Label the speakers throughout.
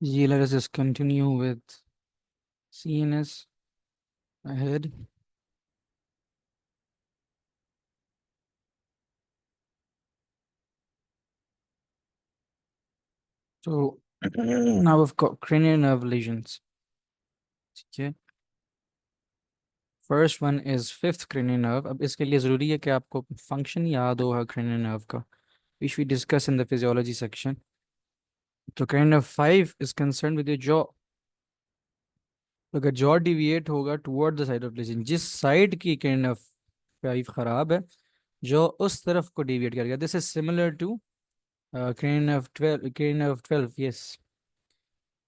Speaker 1: Yeah, let us just continue with CNS ahead. So now we've got cranial nerve lesions. Okay. First one is fifth cranial nerve. अब इसके लिए ज़रूरी है कि आपको function याद हो हर cranial nerve का, which we discuss in the physiology section. तो cranial nerve 5 is concerned with your jaw. अगर जॉ डिविएट होगा toward the side of lesion, जिस साइड की cranial nerve 5 खराब है, जो उस तरफ को डिविएट करेगा. This is similar to cranial nerve 12. cranial nerve 12, yes.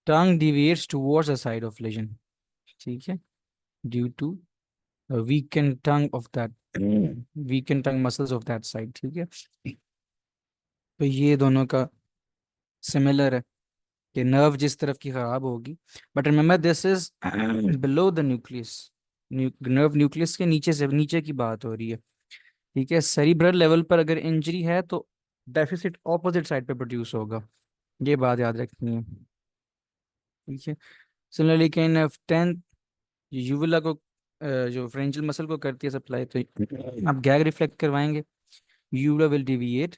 Speaker 1: Tongue deviates towards the side of lesion. ठीक है, due to weakened tongue of that weakened tongue muscles of that side. ठीक है, तो ये दोनों का सिमिलर है कि नर्व जिस तरफ की खराब होगी. But remember this is below the nucleus. Nerve nucleus के नीचे से, नीचे की बात हो रही है. ठीक है, सेरिब्रल लेवल पर अगर इंजरी है तो डेफिसिट ऑपोजिट साइड पे प्रोड्यूस होगा. ये बात याद रखनी है. ठीक है, सिमिलरली कैन ऑफ 10 यूवुला को जो फ्रेंजियल मसल को करती है सप्लाई, तो आप गैग रिफ्लेक्ट करवाएंगे, uvula will deviate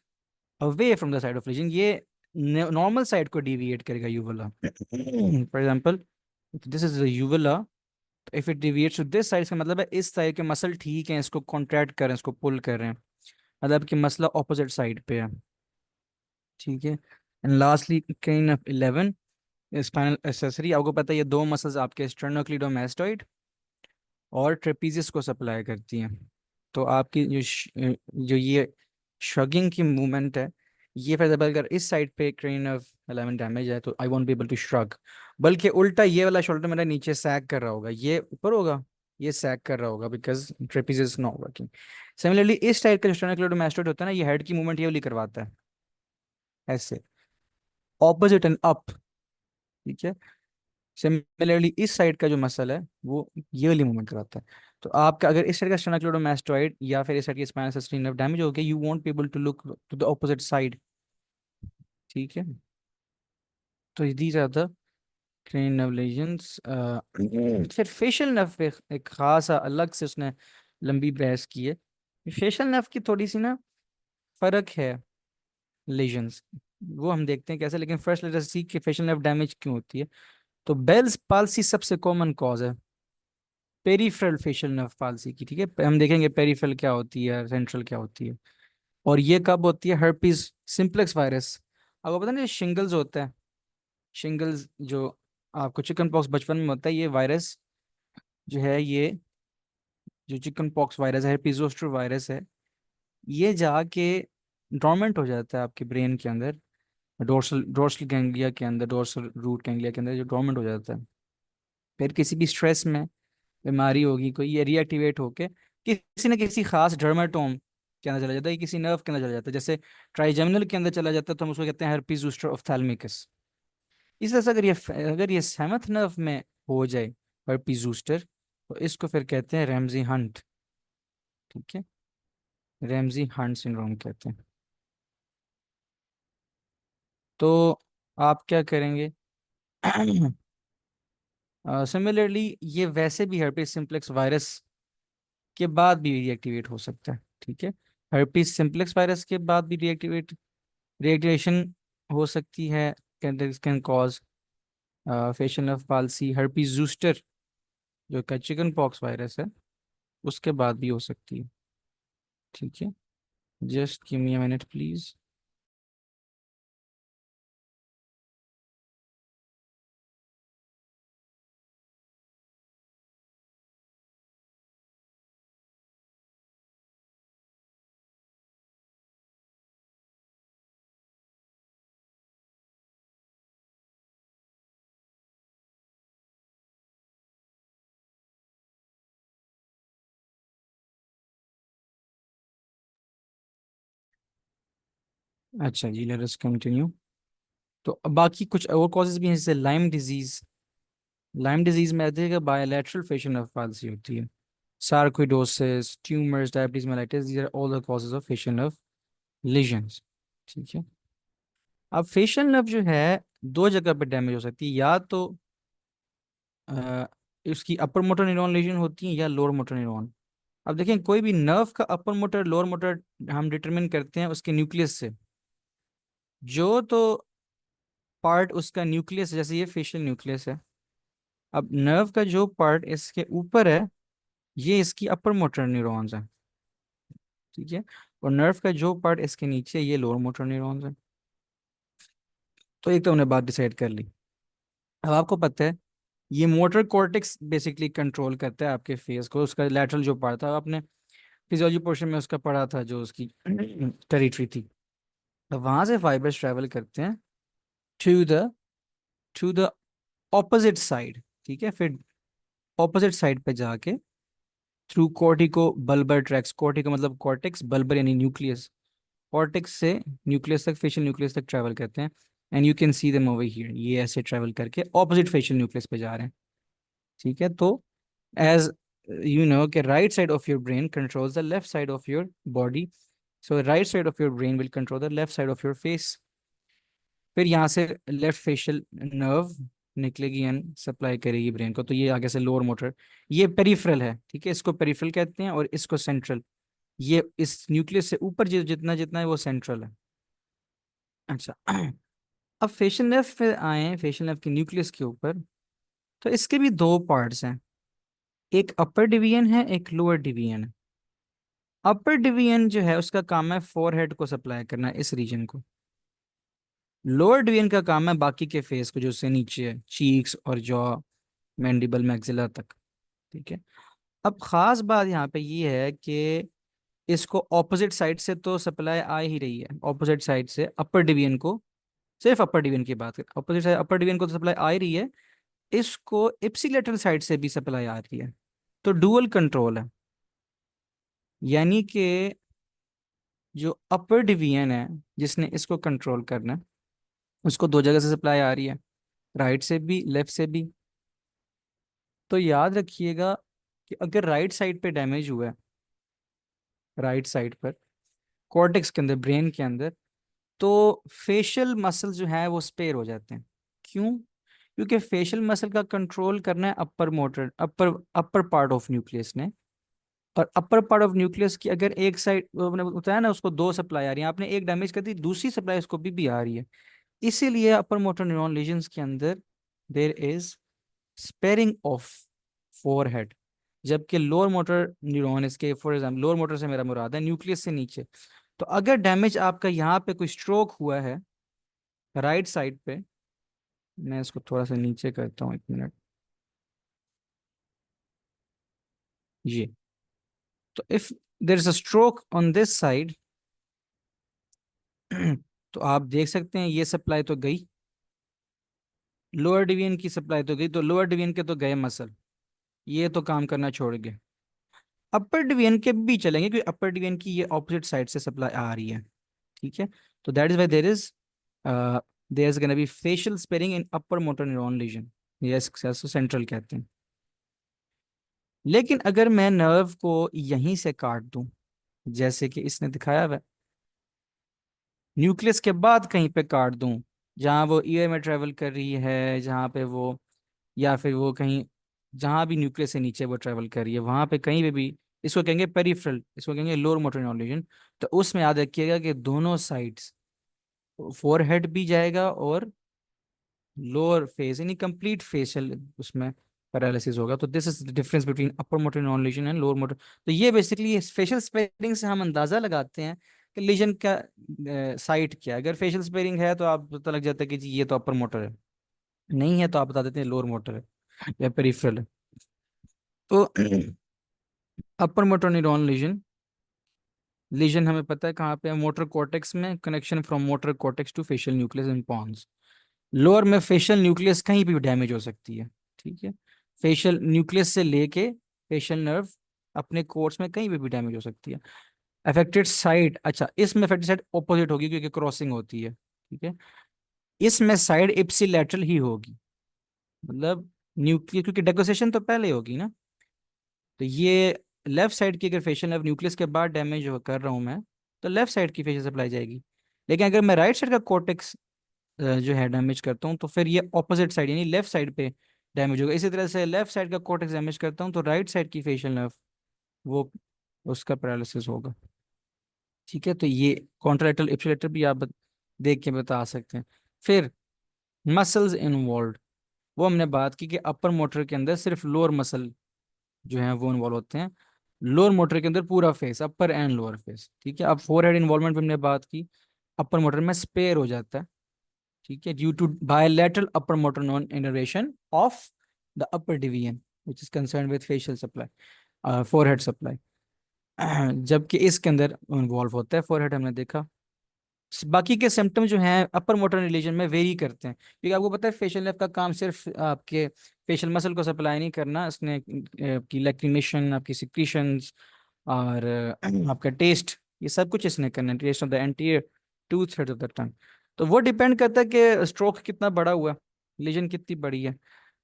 Speaker 1: away from the side of lesion. ये नॉर्मल साइड को डिविएट करेगा uvula. For example, this is the uvula, if it deviates to this side, इसका मतलब है इस साइड के मसल ठीक है, इसको कॉन्ट्रैक्ट कर रहे हैं, इसको पुल कर रहे हैं, मतलब कि मसला ऑपोजिट साइड पे है. ठीक है, and lastly kind of 11 spinal accessory. आपको पता है ये दो मसल्स आपके स्टर्नोक्लीडोमास्टोइड और ट्रेपीजियस को सप्लाई करती हैं. तो आपकी जो ये श्रगिंग की मूवमेंट है, ये फॉर एग्जाम्पल अगर इस साइड पे क्रेन ऑफ 11 डैमेज है तो I won't be able to shrug. बल्कि उल्टा ये वाला शोल्डर मेरा नीचे सैग कर रहा होगा, ये ऊपर होगा, ये सैग कर रहा होगा, because trapezius not working. Similarly इस टाइप का जो स्टर्नोक्लीडोमास्टोइड होता है ना, ये हेड की मूवमेंट ये वाली करवाता है, ऐसे ऑपोजिट एंड अप. ठीक है, सिमिलरली इस साइड का जो मसल है वो ये वाली मूवमेंट कराता है. तो आपका अगर इस साइड का स्टेनोक्लेडोमास्टोइड या फिर इस साइड की स्पाइनल सेस्ट्री नर्व डैमेज हो गया, you won't be able to look to the opposite side. ठीक है, तो these are the crane nerve lesions. फिर फेशियल नर्व पे एक खासा अलग से उसने लंबी बहस की है. फेशियल नर्व की थोड़ी सी ना फर्क है लेजन्स, वो हम देखते हैं कैसे. लेकिन फर्स्ट लेट अस सी कि फेशियल नर्व डैमेज क्यों होती है. तो बेल्स पाल्सी सबसे कॉमन कॉज है पेरिफेरल फेशियल नर्व पाल्सी की. ठीक है, हम देखेंगे पेरिफेरल क्या होती है, सेंट्रल क्या होती है. और ये कब होती है? Herpes simplex virus. आपको पता नहीं शिंगल्स होता है, शिंगल्स जो आपको चिकन पॉक्स बचपन में होता है, ये वायरस जो है, ये जो चिकन पॉक्स वायरस है, हर्पीज जोस्टर वायरस है, ये जाके डोर्मेंट हो जाता है आपके ब्रेन के अंदर, डोर्सल डोर्सल गैंग्लिया के अंदर, डोर्सल रूट गैंग्लिया के अंदर जो डोर्मेंट हो जाता है. फिर किसी भी स्ट्रेस में बीमारी होगी कोई, ये रीएक्टिवेट होके किसी न किसी खास डर्माटोम के अंदर चला जाता है, किसी नर्व के अंदर चला जाता है. जैसे ट्राइजेमिनल के अंदर चला जाता है तो हम उसको कहते हैं herpes zoster ophthalmicus. इस तरह से अगर ये सेवंथ नर्व में हो जाए herpes zoster, तो इसको फिर कहते हैं रैमजी हंट. ठीक है, रैमजी हंट सिंड्रोम कहते हैं. तो आप क्या करेंगे? सिमिलरली ये वैसे भी herpes simplex वायरस के बाद भी रीएक्टिवेट हो सकता है. ठीक है, herpes simplex वायरस के बाद भी रिएक्टिवेशन हो सकती है. Can cause facial nerve palsy. herpes zoster जो का चिकन पॉक्स वायरस है, उसके बाद भी हो सकती है. ठीक है, just give me a minute please. अच्छा जी, लेट अस कंटिन्यू. तो अब बाकी कुछ और कॉजेज भी हैं, जैसे लाइम डिजीज. लाइम डिजीज में आती है कि बायलैटरल फेशियल नर्व पाल्सी होती है. Sarcoidosis, tumours, diabetes mellitus, these are all the causes of facial nerve lesions. ठीक है, अब फेशियल नर्व जो है दो जगह पे डैमेज हो सकती है, या तो अ, इसकी अपर मोटर न्यूरॉन लीजन होती है या लोअर मोटर न्यूरॉन। अब देखें कोई भी नर्व का अपर मोटर लोअर मोटर हम डिटरमिन करते हैं उसके न्यूक्लियस से। जो तो पार्ट उसका न्यूक्लियस, जैसे ये फेशियल न्यूक्लियस है, अब नर्व का जो पार्ट इसके ऊपर है ये इसकी अपर मोटर न्यूरॉन्स है, ठीक है। और नर्व का जो पार्ट इसके नीचे ये लोअर मोटर न्यूरॉन्स है। तो एक तो हमने बात डिसाइड कर ली। अब आपको पता है ये मोटर कॉर्टेक्स बेसिकली कंट्रोल करता है आपके फेस को, उसका लैटरल जो पार्ट था आपने फिजियोलॉजी पोर्शन में उसका पढ़ा था, जो उसकी टेरिटरी थी। अब वहां से फाइबर्स ट्रेवल करते हैं to the to the opposite side, ठीक है। फिर ऑपोजिट साइड पे जाके through cortico bulbar tracts, cortico मतलब कॉर्टेक्स, बल्बर यानी न्यूक्लियस, कॉर्टेक्स से न्यूक्लियस तक, फेशियल न्यूक्लियस तक ट्रैवल करते हैं। And you can see them over here, ये ऐसे ट्रैवल करके ऑपोजिट फेशियल न्यूक्लियस पे जा रहे हैं, ठीक है। तो एज you know कि right side of your brain controls the left side of your body, so right side of your brain will control the left side of your face। फिर यहाँ से लेफ्ट फेशियल नर्व निकलेगी and supply करेगी brain को, तो ये आगे से लोअर मोटर, ये पेरिफेरल है, ठीक है, इसको पेरिफेरल कहते हैं, और इसको सेंट्रल। ये इस न्यूक्लियस से ऊपर जितना जितना है वो सेंट्रल है। अच्छा अब फेशियल नर्व पे आए, फेशियल नर्व के न्यूक्लियस के ऊपर, तो इसके भी दो पार्ट्स हैं, एक अपर डिवीजन है एक लोअर डिवीजन है। अपर डिवीजन जो है उसका काम है फोरहेड को सप्लाई करना, इस रीजन को। लोअर डिवीजन का काम है बाकी के फेस को, जो उससे नीचे है, चीक्स और जॉ, मैंडिबल, मैक्सिला तक, ठीक है। अब खास बात यहाँ पे ये है कि इसको ऑपोजिट साइड से तो सप्लाई आ ही रही है, ऑपोजिट साइड से अपर डिवीजन को, सिर्फ अपर डिवीजन की बात करें, ऑपोजिट साइड अपर डिवीजन को तो सप्लाई आ ही रही है, इसको इप्सिलेटरल साइड से भी सप्लाई आ रही है। तो डुअल कंट्रोल है, यानी कि जो अपर डिवीजन है जिसने इसको कंट्रोल करना है, उसको दो जगह से सप्लाई आ रही है, राइट से भी लेफ्ट से भी। तो याद रखिएगा कि अगर राइट साइड पे डैमेज हुआ है, राइट साइड पर कॉर्टेक्स के अंदर, ब्रेन के अंदर, तो फेशियल मसल जो है वो स्पेयर हो जाते हैं। क्यों? क्योंकि फेशियल मसल का कंट्रोल करना है upper motor, upper upper part of nucleus ने। और अपर पार्ट ऑफ न्यूक्लियस की अगर एक साइड बताया ना, उसको दो सप्लाई आ रही है, आपने एक डैमेज कर दी, दूसरी सप्लाई उसको भी आ रही है। इसीलिए अपर मोटर न्यूरॉन लीजन्स के अंदर there is sparing of forehead, जबकि लोअर मोटर न्यूरॉन, इसके फॉर एग्जाम्पल लोअर मोटर से मेरा मुराद है न्यूक्लियस से नीचे। तो अगर डैमेज आपका यहाँ पे कोई स्ट्रोक हुआ है राइट साइड पे, मैं इसको थोड़ा सा नीचे करता हूँ, एक मिनट, ये, तो if there is a stroke on this side तो आप देख सकते हैं ये सप्लाई तो गई, लोअर डिवीजन की सप्लाई तो गई, तो लोअर डिवीजन के तो गए मसल, ये तो काम करना छोड़ गए। अपर डिवीजन के भी चलेंगे क्योंकि अपर डिवीजन की ये ऑपोजिट साइड से सप्लाई आ रही है, ठीक है। तो that is why there is gonna be facial sparing in upper motor neuron lesion, यस सेंट्रल कहते हैं। लेकिन अगर मैं नर्व को यहीं से काट दूं, जैसे कि इसने दिखाया हुआ है, न्यूक्लियस के बाद कहीं पे काट दूं, जहां वो ईयर में ट्रेवल कर रही है, जहां पे वो, या फिर वो कहीं जहां भी न्यूक्लियस से नीचे वो ट्रेवल कर रही है, वहां पे कहीं पे भी, इसको कहेंगे पेरिफेरल, इसको कहेंगे लोअर मोटर न्यूरॉन लीजन। तो उसमें याद रखिएगा कि दोनों साइड्स, फोरहेड भी जाएगा और लोअर फेस, यानी कंप्लीट फेशियल उसमें पैरालिसिस होगा। तो this is the difference between upper motor neuron legion and lower motor. तो ये बेसिकली फेशियल स्पेयरिंग से हम अंदाजा लगाते हैं कि लीजन का साइट क्या है। अगर फेशियल स्पेयरिंग है तो आप पता लग जाता है कि जी ये तो अपर मोटर है, नहीं है तो आप बता देते हैं लोअर मोटर है या पेरिफेरल है। तो upper motor neuron lesion, lesion हमें पता है कहाँ पे है, मोटर कॉर्टेक्स में, connection from motor cortex to facial nucleus in pons. Lower में फेशियल न्यूक्लियस कहीं भी डैमेज हो सकती है, ठीक है। फेशियल न्यूक्लियस से लेके फेशियल नर्व अपने कोर्स में कहीं भी डैमेज हो सकती है। अफेक्टेड साइड, अच्छा इसमें अफेक्टेड साइड ऑपोजिट होगी क्योंकि क्रॉसिंग होती है, ठीक है। इसमें साइड इप्सिलेटरल ही होगी, मतलब न्यूक्लियस, क्योंकि डेकोसेशन तो पहले होगी ना। तो ये लेफ्ट साइड की अगर फेशियल नर्व न्यूक्लियस के बाद डैमेज कर रहा हूं मैं, तो लेफ्ट साइड की फेशियल सप्लाई जाएगी। लेकिन अगर मैं राइट साइड का कॉर्टेक्स जो है डैमेज करता हूँ तो फिर ये ऑपोजिट साइड यानी लेफ्ट साइड पे डैमेज होगा। इसी तरह से लेफ्ट साइड का कॉर्टेक्स डैमेज करता हूँ तो राइट साइड की फेशियल नर्व वो उसका पैरालिसिस होगा। ठीक है, तो ये कॉन्ट्रालेटरल इप्सिलेटर भी आप देख के बता सकते हैं। फिर मसल्स इन्वॉल्व, वो हमने बात की कि अपर मोटर के अंदर सिर्फ लोअर मसल जो है वो इन्वॉल्व होते हैं, लोअर मोटर के अंदर पूरा face, upper and lower face. ठीक है, अब फोरहेड इन्वॉल्वमेंट पे हमने बात की, अपर मोटर में स्पेयर हो जाता है। ठीक है, due to bilateral upper motor non innervation of the upper division which is concern with facial supply, forehead supply. जबकि इसके अंदर इन्वॉल्व होता है फोरहेड, हमने देखा। बाकी के सिम्टम जो हैं अपर मोटर रिलीजन में वेरी करते हैं, क्योंकि आपको पता है फेशियल नर्व का काम सिर्फ आपके फेशियल मसल को सप्लाई नहीं करना, इसने आपकी लैक्रिमेशन, आपकी सिक्रीशंस और आपका टेस्ट, ये सब कुछ इसने करना है, test of the anterior two third of the tongue. तो वो डिपेंड करता है कि स्ट्रोक कितना बड़ा हुआ, लीजन कितनी बड़ी है।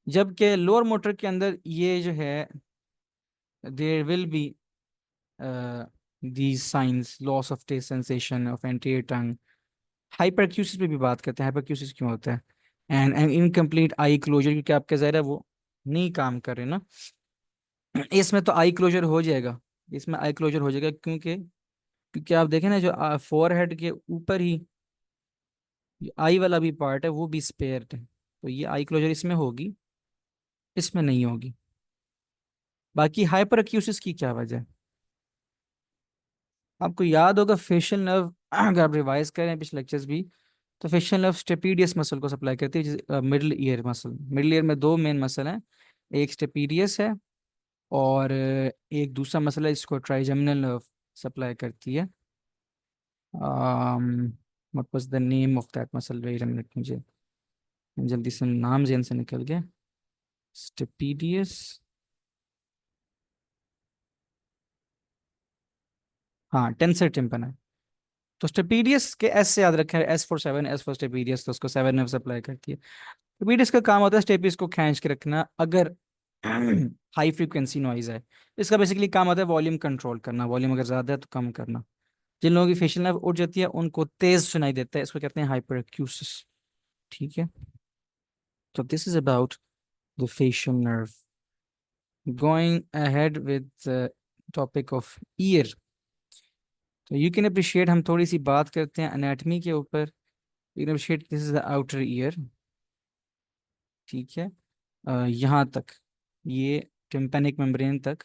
Speaker 1: जबकि लोअर मोटर के अंदर ये जो है there will be these signs, loss of taste sensation of anterior tongue। Hyperacusis पे भी बात करते हैं, हाइपरक्यूसिस क्यों होता है, and an incomplete eye closure, क्योंकि आपके ज़ाहिर है वो नहीं काम कर रहे ना। इसमें तो आई क्लोजर हो जाएगा, इसमें आई क्लोजर हो जाएगा, क्योंकि क्योंकि आप देखें ना जो फोरहेड के ऊपर ही आई वाला भी पार्ट है वो भी स्पेयर्ड है, तो ये आई क्लोजर इसमें होगी, इसमें नहीं होगी। बाकी हाइपरक्यूसिस की क्या वजह है, आपको याद होगा फेशियल नर्व अगर आप रिवाइज करें पिछले लेक्चर्स भी, तो फेशियल नर्व स्टेपीडियस मसल को सप्लाई करती है, middle ear muscle. Middle ear में दो मेन मसल हैं, एक स्टेपीडियस है और एक दूसरा मसल है जिसको ट्राइजेमिनल नर्व सप्लाई करती है। What was the name of that muscle, wait a minute, मुझे जल्दी से नाम जेन से निकल गया। स्टेपीडियस, हाँ टेंसर टिम्पन है। तो स्टेपीडियस के एस से याद रखें, S for seven, S for stapedius, तो उसको सेवन नर्व सप्लाई करती है। स्टेपीडियस का काम होता है स्टेपीज को खींच के रखना अगर हाई फ्रीक्वेंसी नॉइज है। इसका बेसिकली काम होता है वॉल्यूम कंट्रोल करना, वॉल्यूम अगर ज्यादा है तो कम करना। जिन लोगों की फेशियल नर्व उठ जाती है उनको तेज सुनाई देता है, इसको कहते हैं हाइपर एक्यूसिस। ठीक है, तो this is about the facial nerve. Going ahead with topic of year, तो यू कैन अप्रिशिएट, हम थोड़ी सी बात करते हैं एनाटमी के ऊपर। You can appreciate this is the outer ear. ठीक है, यहाँ तक, ये टिम्पैनिक मेम्ब्रेन तक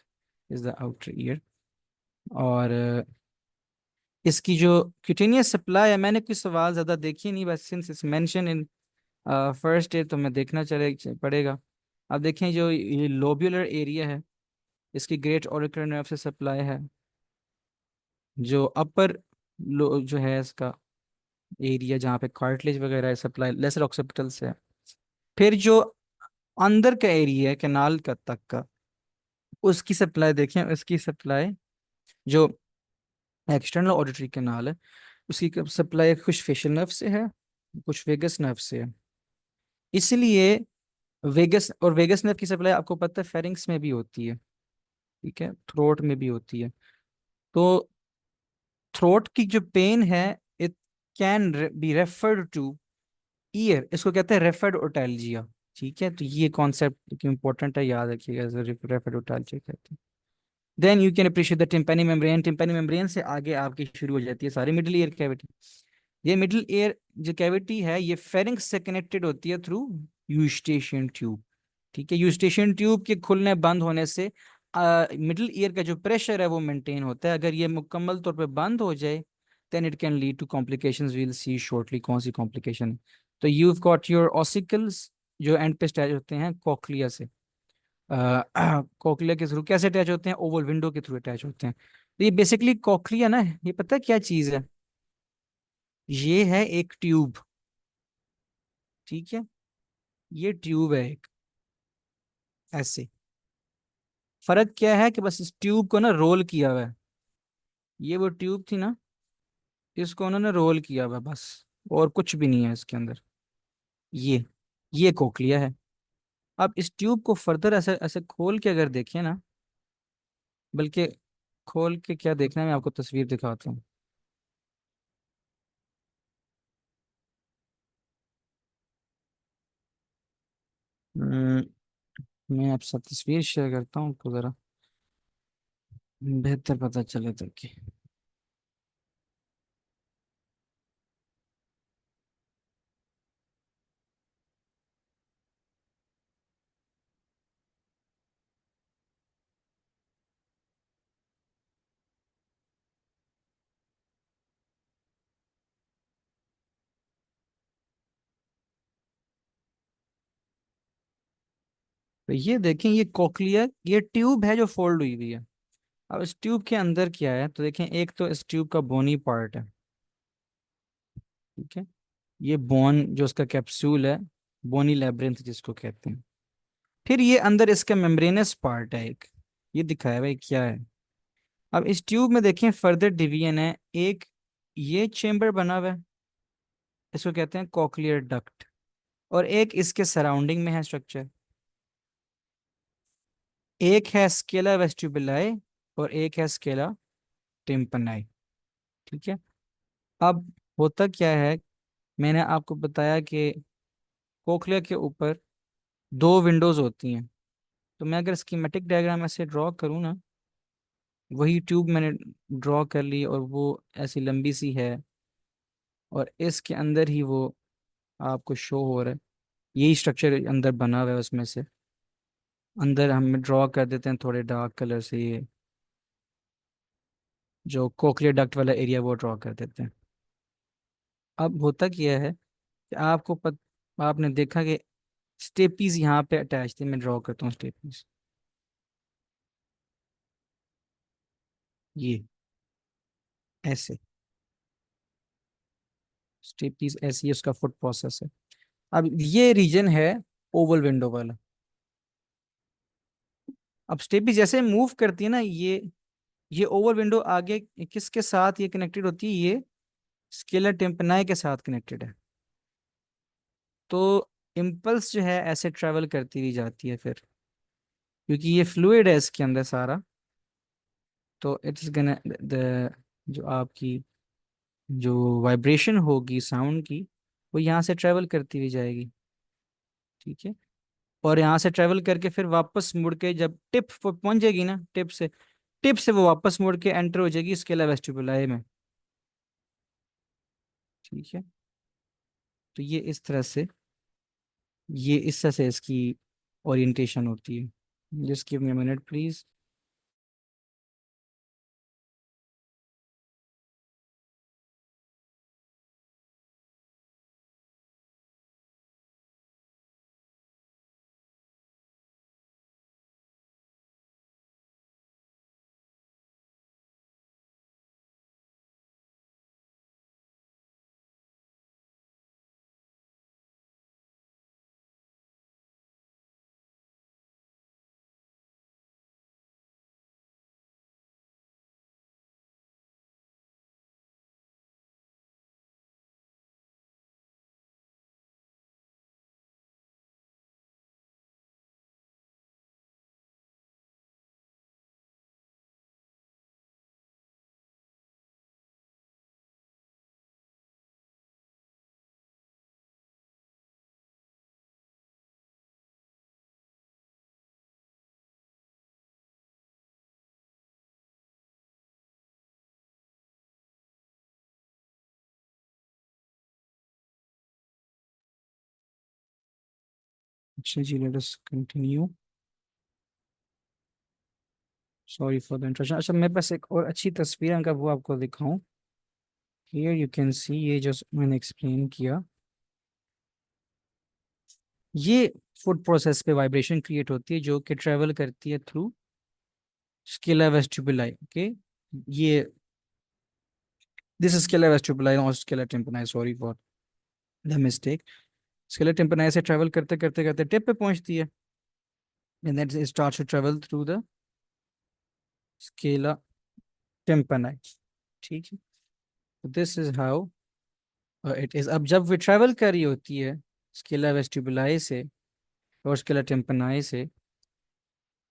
Speaker 1: इज द आउटर ईयर। और इसकी जो क्यूटेनियस सप्लाई है, मैंने कोई सवाल ज़्यादा देखी नहीं, बस since it's mention in first year तो मैं देखना चले पड़ेगा। अब देखें जो ये लोब्यूलर एरिया है, इसकी ग्रेट ऑरिकुलर नर्व से सप्लाई है। जो अपर जो है इसका एरिया जहाँ पे कार्टिलेज वगैरह है, सप्लाई लेसर ऑक्सीपिटल से है। फिर जो अंदर का एरिया है कैनाल का तक का, उसकी सप्लाई देखें, उसकी सप्लाई जो एक्सटर्नल ऑडिटरी कैनाल है उसकी सप्लाई कुछ फेशियल नर्व से है, कुछ वेगस नर्व से है। इसलिए वेगस और वेगस नर्व की सप्लाई आपको पता है फेरिंग्स में भी होती है, ठीक है, थ्रोट में भी होती है। तो थ्रोट की जो पेन है, it can be referred two year, इसको कहते हैं रेफर्ड ओटैल्जिया। ठीक है, तो ये कॉन्सेप्ट इंपॉर्टेंट है, याद रखिएगा, रेफर्ड ओटैल्जिया कहते हैं। Then you can appreciate the tympani membrane, tympani membrane से आगे आपकी शुरू हो जाती है सारी मिडिल ईयर कैविटी। ये मिडिल ईयर जो कैविटी है ये फेरिंक्स से कनेक्टेड होती है थ्रू यूस्टेशियन ट्यूब। ठीक है, यूस्टेशियन ट्यूब के खुलने बंद होने से मिडिल ईयर का जो प्रेशर है वो मेंटेन होता है। अगर ये मुकम्मल तौर पे बंद हो जाए then it can lead to complications, we'll see shortly कौन सी कॉम्प्लिकेशन। तो यू गॉट योर ऑसिकल्स जो एंड पे अटैच होते हैं कोक्लिया से, कोक्लिया के थ्रू कैसे अटैच होते हैं, ओवल विंडो के थ्रू अटैच होते हैं। तो ये बेसिकली कोक्लिया ना, ये पता है क्या चीज है, ये है एक ट्यूब। ठीक है, ये ट्यूब है एक, ऐसे। फर्क क्या है कि बस इस ट्यूब को ना रोल किया हुआ है, ये वो ट्यूब थी ना, इसको उन्होंने रोल किया हुआ है बस, और कुछ भी नहीं है इसके अंदर। ये ये कोक्लिया है। अब इस ट्यूब को फर्दर ऐसे ऐसे खोल के अगर देखें ना, बल्कि खोल के क्या देखना है, मैं आपको तस्वीर दिखाता हूँ। हम्म, मैं आपसे तस्वीर शेयर करता हूँ तो ज़रा बेहतर पता चले ताकि। तो ये देखें, ये कोक्लिया, ये ट्यूब है जो फोल्ड हुई हुई है। अब इस ट्यूब के अंदर क्या है, तो देखें, एक तो इस ट्यूब का बोनी पार्ट है। ठीक है, ये बोन जो उसका कैप्सूल है, बोनी लेब्रिंथ जिसको कहते हैं। फिर ये अंदर इसका मेम्ब्रेनस पार्ट है एक, ये दिखाया भाई क्या है। अब इस ट्यूब में देखें फर्दर डिवीजन है एक, ये चेम्बर बना हुआ है, इसको कहते हैं कॉक्लियर डक्ट। और एक इसके सराउंडिंग में है स्ट्रक्चर, एक है स्केला वेस्टिबुलाई और एक है स्केला टिम्पनाई। ठीक है। अब होता क्या है, मैंने आपको बताया कि कोक्लिया के ऊपर दो विंडोज होती हैं। तो मैं अगर स्कीमेटिक डायग्राम ऐसे ड्रॉ करूँ ना, वही ट्यूब मैंने ड्रॉ कर ली और वो ऐसी लंबी सी है, और इसके अंदर ही वो आपको शो हो रहा है, यही स्ट्रक्चर अंदर बना हुआ है उसमें से। अंदर हम ड्रॉ कर देते हैं थोड़े डार्क कलर से, ये जो कोक्लियर डक्ट वाला एरिया वो ड्रॉ कर देते हैं। अब होता क्या है कि आपने देखा कि स्टेपीज यहाँ पे अटैच थे, मैं ड्रॉ करता हूँ स्टेपीज, ये ऐसे स्टेपीज ऐसे ही उसका फुट प्रोसेस है। अब ये रीजन है ओवल विंडो वाला। अब स्टेपीज जैसे मूव करती है ना, ये ओवल विंडो आगे किसके साथ ये कनेक्टेड होती है, ये स्केलर टेम्पनाई के साथ कनेक्टेड है। तो इम्पल्स जो है ऐसे ट्रेवल करती हुई जाती है फिर, क्योंकि ये फ्लूइड है इसके अंदर सारा। तो इट्स गन द जो आपकी जो वाइब्रेशन होगी साउंड की, वो यहाँ से ट्रेवल करती हुई जाएगी। ठीक है। और यहाँ से ट्रेवल करके फिर वापस मुड़ के जब टिप पर पहुंच जाएगी ना, टिप से वो वापस मुड़ के एंटर हो जाएगी स्केला वेस्टिबुलाए में। ठीक है। तो ये इस तरह से इसकी ओरिएंटेशन होती है। Just give me a minute please. अच्छा जी, let us continue. Sorry for the interruption. अच्छा, मेरे पास एक और अच्छी तस्वीर है अगर वो आपको दिखाऊं। हियर यू कैन सी, ये जो मैंने एक्सप्लेन किया, ये फूड प्रोसेस पे वाइब्रेशन क्रिएट होती है जो कि ट्रेवल करती है थ्रू स्केला वेस्टिबुलाई। ओके, ये दिस इज स्केला वेस्टिबुलाई और scala tympani, sorry for the mistake. Scala tympani से ट्रेवल करते करते करते टिप पे पहुंचती है, and then it starts to travel through the scala tympani. ठीक है। This is how it is. अब जब वे ट्रेवल कर रही होती है स्केला वेस्टिबुलाई से और स्केला टिम्पनाई से,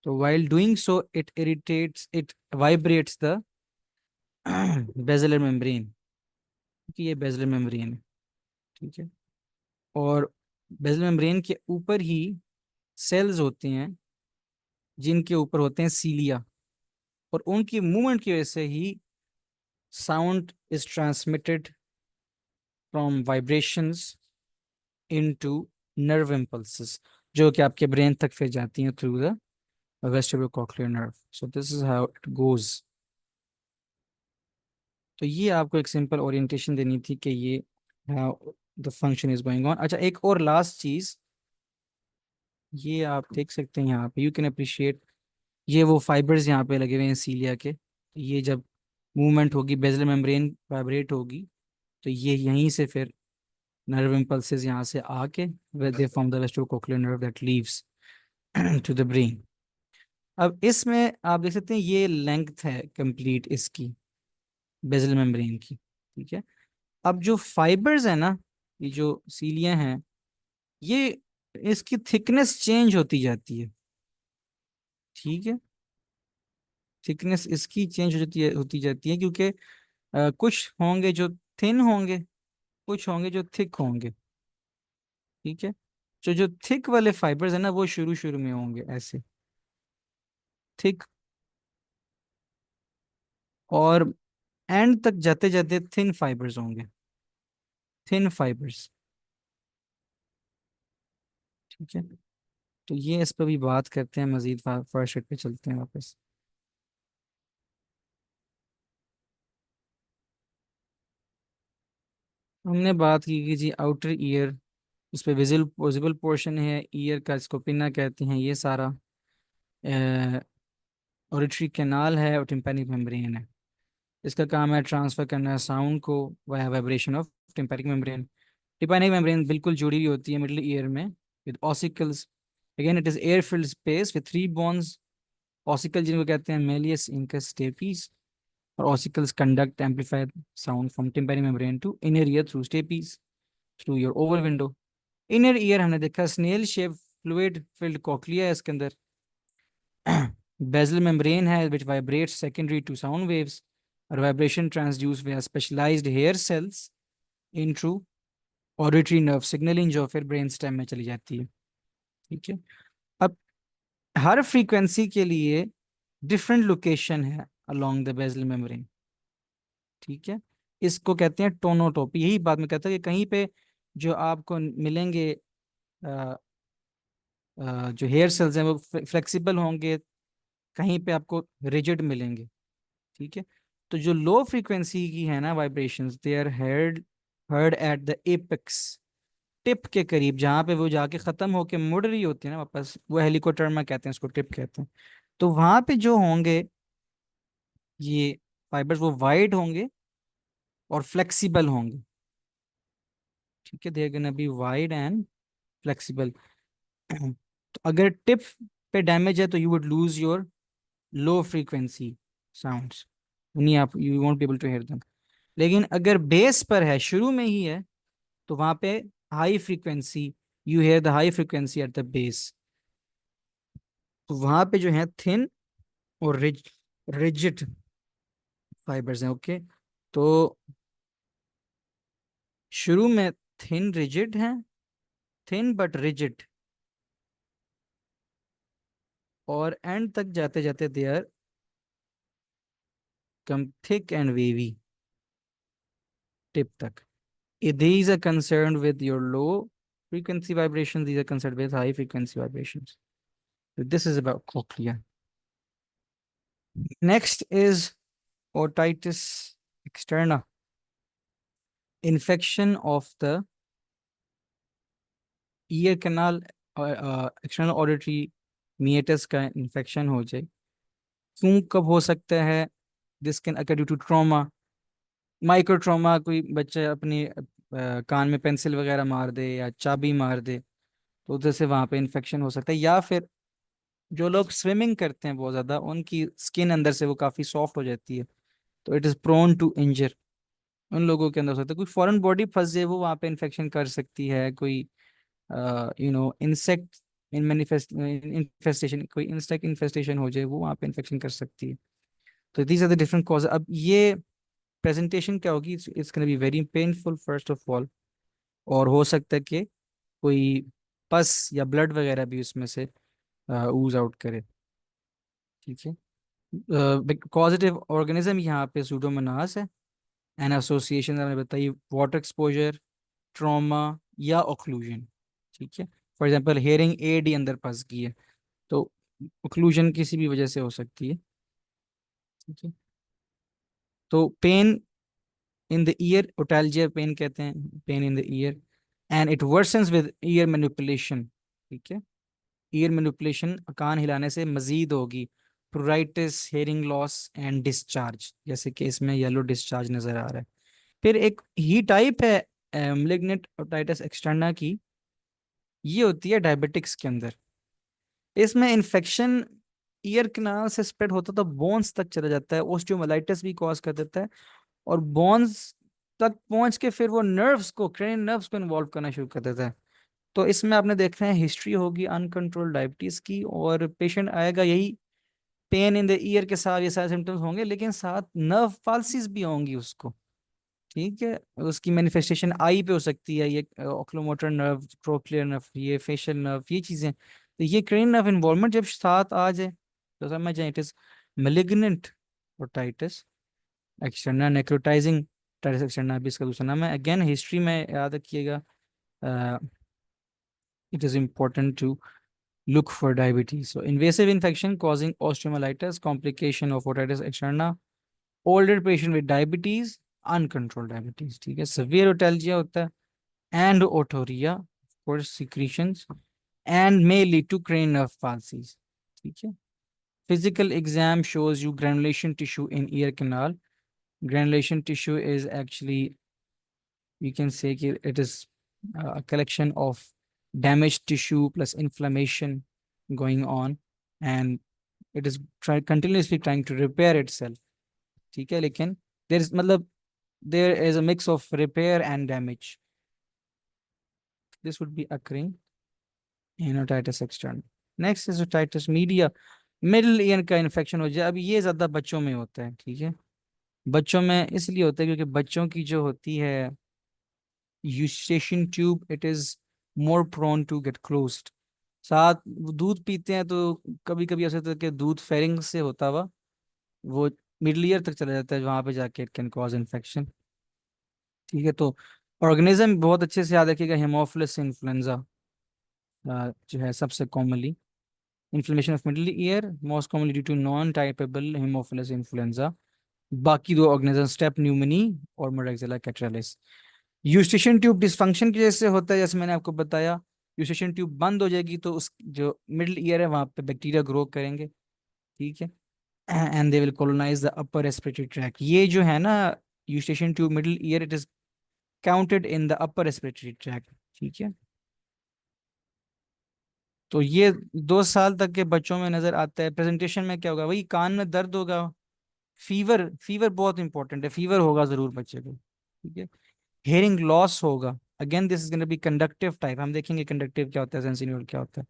Speaker 1: तो while doing so it vibrates the basilar membrane, क्योंकि ये बेसिलर मेम्ब्रेन है। ठीक है। और बेसिलर मेम्ब्रेन के ऊपर ही सेल्स होती हैं जिनके ऊपर होते हैं सीलिया, और उनकी मूवमेंट की वजह से ही sound is transmitted from vibrations into nerve impulses, जो कि आपके ब्रेन तक फिर जाती हैं through the vestibulocochlear nerve. So this is how it goes. तो ये आपको एक सिंपल ओरिएंटेशन देनी थी कि ये how the function is going on. अच्छा, एक और लास्ट चीज, ये आप देख सकते हैं यहाँ पे, यू कैन अप्रिशिएट, ये वो फाइबर्स यहाँ पे लगे हुए हैं सीलिया के, ये जब मूवमेंट होगी बेजल मेम्ब्रेन वाइब्रेट होगी, तो ये यहीं से फिर नर्व इम्पल्सेस यहाँ से आके they form the vestibulocochlear nerve that leaves to the brain. अब इसमें आप देख सकते हैं ये लेंथ है कंप्लीट इसकी बेजल मेम्ब्रेन की, ठीक है। अब जो फाइबर्स है ना, ये जो सीलियां हैं, ये इसकी थिकनेस चेंज होती जाती है, ठीक है। थिकनेस इसकी चेंज होती जाती है क्योंकि कुछ होंगे जो थिन होंगे, कुछ होंगे जो थिक होंगे, ठीक है। जो जो थिक वाले फाइबर्स है ना, वो शुरू शुरू में होंगे ऐसे थिक, और एंड तक जाते जाते थिन फाइबर्स होंगे, थिन फाइबर्स, ठीक है। तो ये इस पर भी बात करते हैं मजीद, फर्स्ट शीट पे चलते हैं वापस। हमने बात की कि जी आउटर ईयर, उस पर विजिबल पोर्शन है ईयर का, इसको पिना कहते हैं, ये सारा ऑडिटरी कैनाल है और टिम्पैनिक मेम्ब्रेन है। इसका काम है ट्रांसफर करना साउंड को via vibration of tympanic membrane. Tympanic membrane बिल्कुल जुड़ी हुई होती है मिडिल ईयर में with ossicles. Again it is air filled space with three bones, ossicle जिनको कहते हैं मेलियस, इंकस, स्टेपीज, और ossicles conduct amplified sound from tympanic membrane to inner ear through stapes through your oval window. inner ear हमने देखा snail shape fluid filled cochlea है इसके अंदर, basal membrane है which vibrates secondary to sound waves, और vibration transduced via specialized hair cells into auditory nerve signaling जो फिर brain stem में चली जाती है, ठीक है। अब हर फ्रीक्वेंसी के लिए डिफरेंट लोकेशन है along the basal membrane, ठीक है। इसको कहते हैं टोनोटोपी, यही बात मैं कहता हूँ कि कहीं पे जो आपको मिलेंगे अ, जो हेयर सेल्स हैं वो फ्लेक्सिबल होंगे, कहीं पे आपको रिजिड मिलेंगे, ठीक है। तो जो लो फ्रीक्वेंसी की है ना vibrations, they are heard heard at the apex, tip के करीब, जहाँ पे वो जाके खत्म होके मुड़ रही होती है ना वापस, वो हेलिकोटर्मा कहते हैं, उसको टिप कहते हैं। तो वहां पे जो होंगे ये फाइबर्स, वो वाइड होंगे और फ्लेक्सिबल होंगे, ठीक है। There gonna be wide and flexible. तो अगर टिप पे डैमेज है तो you would lose your low frequency sounds, नहीं आप you won't be able to hear them. लेकिन अगर बेस पर है, शुरू में ही है, तो वहां पे high frequency, you hear the high frequency at the base. तो वहां पे जो है थिन और रिजिड फाइबर्स हैं, ओके। तो शुरू में थिन रिजिड हैं, थिन बट रिजिड, और एंड तक जाते जाते they are come thick and wavy tip तक। These are concerned with your low frequency vibrations. These are concerned with high frequency vibrations. So this is about cochlea. Next is otitis externa. Infection of the ear canal, external auditory meatus का infection हो जाए। क्यों कब हो सकता है? This can occur due to trauma. Micro trauma, कोई बच्चा अपनी कान में पेंसिल वगैरह मार दे या चाबी मार दे, तो उधर से वहां पे इन्फेक्शन हो सकता है। या फिर जो लोग स्विमिंग करते हैं बहुत ज्यादा, उनकी स्किन अंदर से वो काफी सॉफ्ट हो जाती है, तो इट इज प्रोन टू इंजर, उन लोगों के अंदर हो सकता है। कोई फॉरेन बॉडी फंस जाए, वो वहां पे इन्फेक्शन कर सकती है। कोई इंसेक्ट इन मैनिफेस्ट इन्फेस्टेशन, कोई इंसेक्ट इन्फेस्टेशन हो जाए, वो वहां पे इन्फेक्शन कर सकती है। तो these are the different cause. अब ये प्रेजेंटेशन क्या होगी, it's gonna be very painful first of all, और हो सकता है कि कोई पस या ब्लड वगैरह भी उसमें से ऊज आउट करे। ठीक है। कॉजेटिव ऑर्गेनिज्म यहाँ पे सूडोमोनास है। एन एसोसिएशन मैंने बताई, वाटर एक्सपोजर, ट्रॉमा या ऑक्लूजन। ठीक है। फॉर एग्जांपल हेयरिंग एड ही अंदर फंस गई है, तो ऑक्लूजन किसी भी वजह से हो सकती है। ठीक है। तो pain in the ear, otalgia pain कहते हैं, pain in the ear, and it worsens with ear manipulation. ठीक है। ईयर मैनिपुलेशन, कान हिलाने से मजीद होगी। Pruritus, hearing loss and discharge, जैसे कि इसमें येलो डिस्चार्ज नजर आ रहा है। फिर एक ही टाइप है मेलिग्नेंट ओटाइटिस एक्सटर्ना की, ये होती है डायबिटिक्स के अंदर। इसमें इन्फेक्शन ईयर कैनाल से स्प्रेड होता तो बोन्स तक चला जाता है, ओस्टियोमाइलिटिस भी कॉज कर देता है, और बोन्स तक पहुंच के फिर वो नर्व्स को, क्रेनियल नर्व्स को इन्वॉल्व करना शुरू कर देता है। तो इसमें आपने देखना है हिस्ट्री होगी अनकंट्रोल्ड डायबिटीज की, और पेशेंट आएगा यही पेन इन द ईयर के साथ, ये सारे सिम्टम्स होंगे, लेकिन साथ नर्व पाल्सीज भी होंगी उसको। ठीक है। उसकी मैनिफेस्टेशन आई पे हो सकती है, ये ऑक्लोमोटर नर्व, ट्रोक्लियर नर्व, ये फेशियल नर्व, ये चीजें। तो ये क्रेनियल नर्व इन्वॉल्वमेंट जब साथ आ जाए तो समझ जाए it is malignant otitis externa, necrotising otitis externa भी इसका दूसरा नाम है। अगेन हिस्ट्री में याद रखिएगा, it is important to look for diabetes. So invasive infection causing osteomyelitis, complication of otitis externa, older patient with diabetes, uncontrolled diabetes. ठीक है। severe otalgia होता है, and otorrhea, of course secretions, and may lead to cranial nerve palsies. ठीक है। Physical exam shows you granulation tissue in ear canal. Granulation tissue is actually, we can say it is a collection of damaged tissue plus inflammation going on, and it is continuously trying to repair itself. ठीक है। लेकिन there is मतलब there is a mix of repair and damage. This would be occurring in otitis externa. Next is otitis media, middle ear का infection हो जाए। अब ये ज्यादा बच्चों में होता है। ठीक है। बच्चों में इसलिए होता है क्योंकि बच्चों की जो होती है Eustachian tube, it is more prone to get closed. साथ वो दूध पीते हैं तो कभी कभी ऐसा होता है कि दूध फेरिंग से होता हुआ वो मिडल ईयर तक चला जाता है, वहां पे जाके इट कैन कॉज इन्फेक्शन। ठीक है। तो ऑर्गेनिज्म बहुत अच्छे से याद रखिएगा, हेमोफिलस इन्फ्लुएंजा जो है सबसे commonly, inflammation of middle ear most commonly due to non typeable haemophilus influenza. बाकी दो ऑर्गेनिज्म स्टेप न्यूमनी और moraxella catarrhalis. Eustachian tube dysfunction की वजह से होता है, जैसे मैंने आपको बताया, यूस्टेशन ट्यूब बंद हो जाएगी तो उस जो मिडिल ईयर है वहां पे बैक्टीरिया ग्रो करेंगे। ठीक है। And they will colonise the upper respiratory tract. ये जो है ना Eustachian tube middle ear, it is counted in the upper respiratory tract. ठीक है। तो ये 2 साल तक के बच्चों में नजर आता है। प्रेजेंटेशन में क्या होगा, वही कान में दर्द होगा, फीवर, फीवर बहुत इंपॉर्टेंट है, फीवर होगा जरूर बच्चे को। ठीक है। हेयरिंग लॉस होगा, again this is going to be conductive type, हम देखेंगे कंडक्टिव क्या होता है, सेंसिटिव क्या होता है।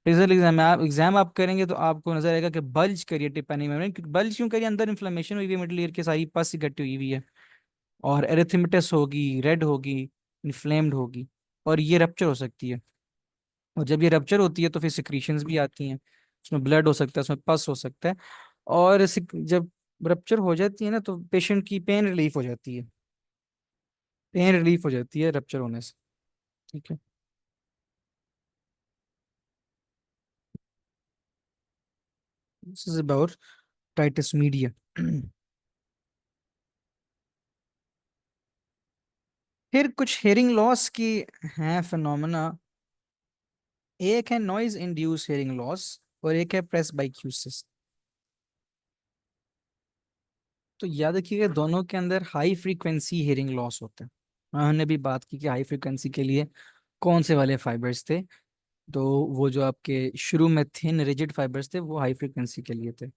Speaker 1: फिजिकल एग्जाम आप करेंगे तो आपको नजर आएगा कि बल्ज करिए टिप्पणी में, बल्ज क्यों करिए, अंदर इन्फ्लेमेशन हुई हुई है, मिडिल ईयर की सारी पस इकट्ठी हुई हुई है, और एरिथेमेटस होगी, रेड होगी, इन्फ्लेम्ड होगी, और ये रप्चर हो सकती है। और जब ये रप्चर होती है तो फिर सिक्रीशंस भी आती हैं, उसमें ब्लड हो सकता है, उसमें पस हो सकता है। और जब रप्चर हो जाती है ना तो पेशेंट की पेन रिलीफ हो जाती है, पेन रिलीफ हो जाती है रप्चर होने से। ठीक है। This is about otitis media. फिर कुछ हेयरिंग लॉस की हैं फिनोमेना। एक है नॉइज इंड्यूस हेयरिंग लॉस, और एक है प्रेस बाइक्यूसिस। तो याद रखिएगा दोनों के अंदर हाई फ्रीक्वेंसी हेयरिंग लॉस होता है। हमने भी बात की कि हाई फ्रीक्वेंसी के लिए कौन से वाले फाइबर्स थे, तो वो जो आपके शुरू में थिन रिजिड फाइबर्स थे वो हाई फ्रीक्वेंसी के लिए थे।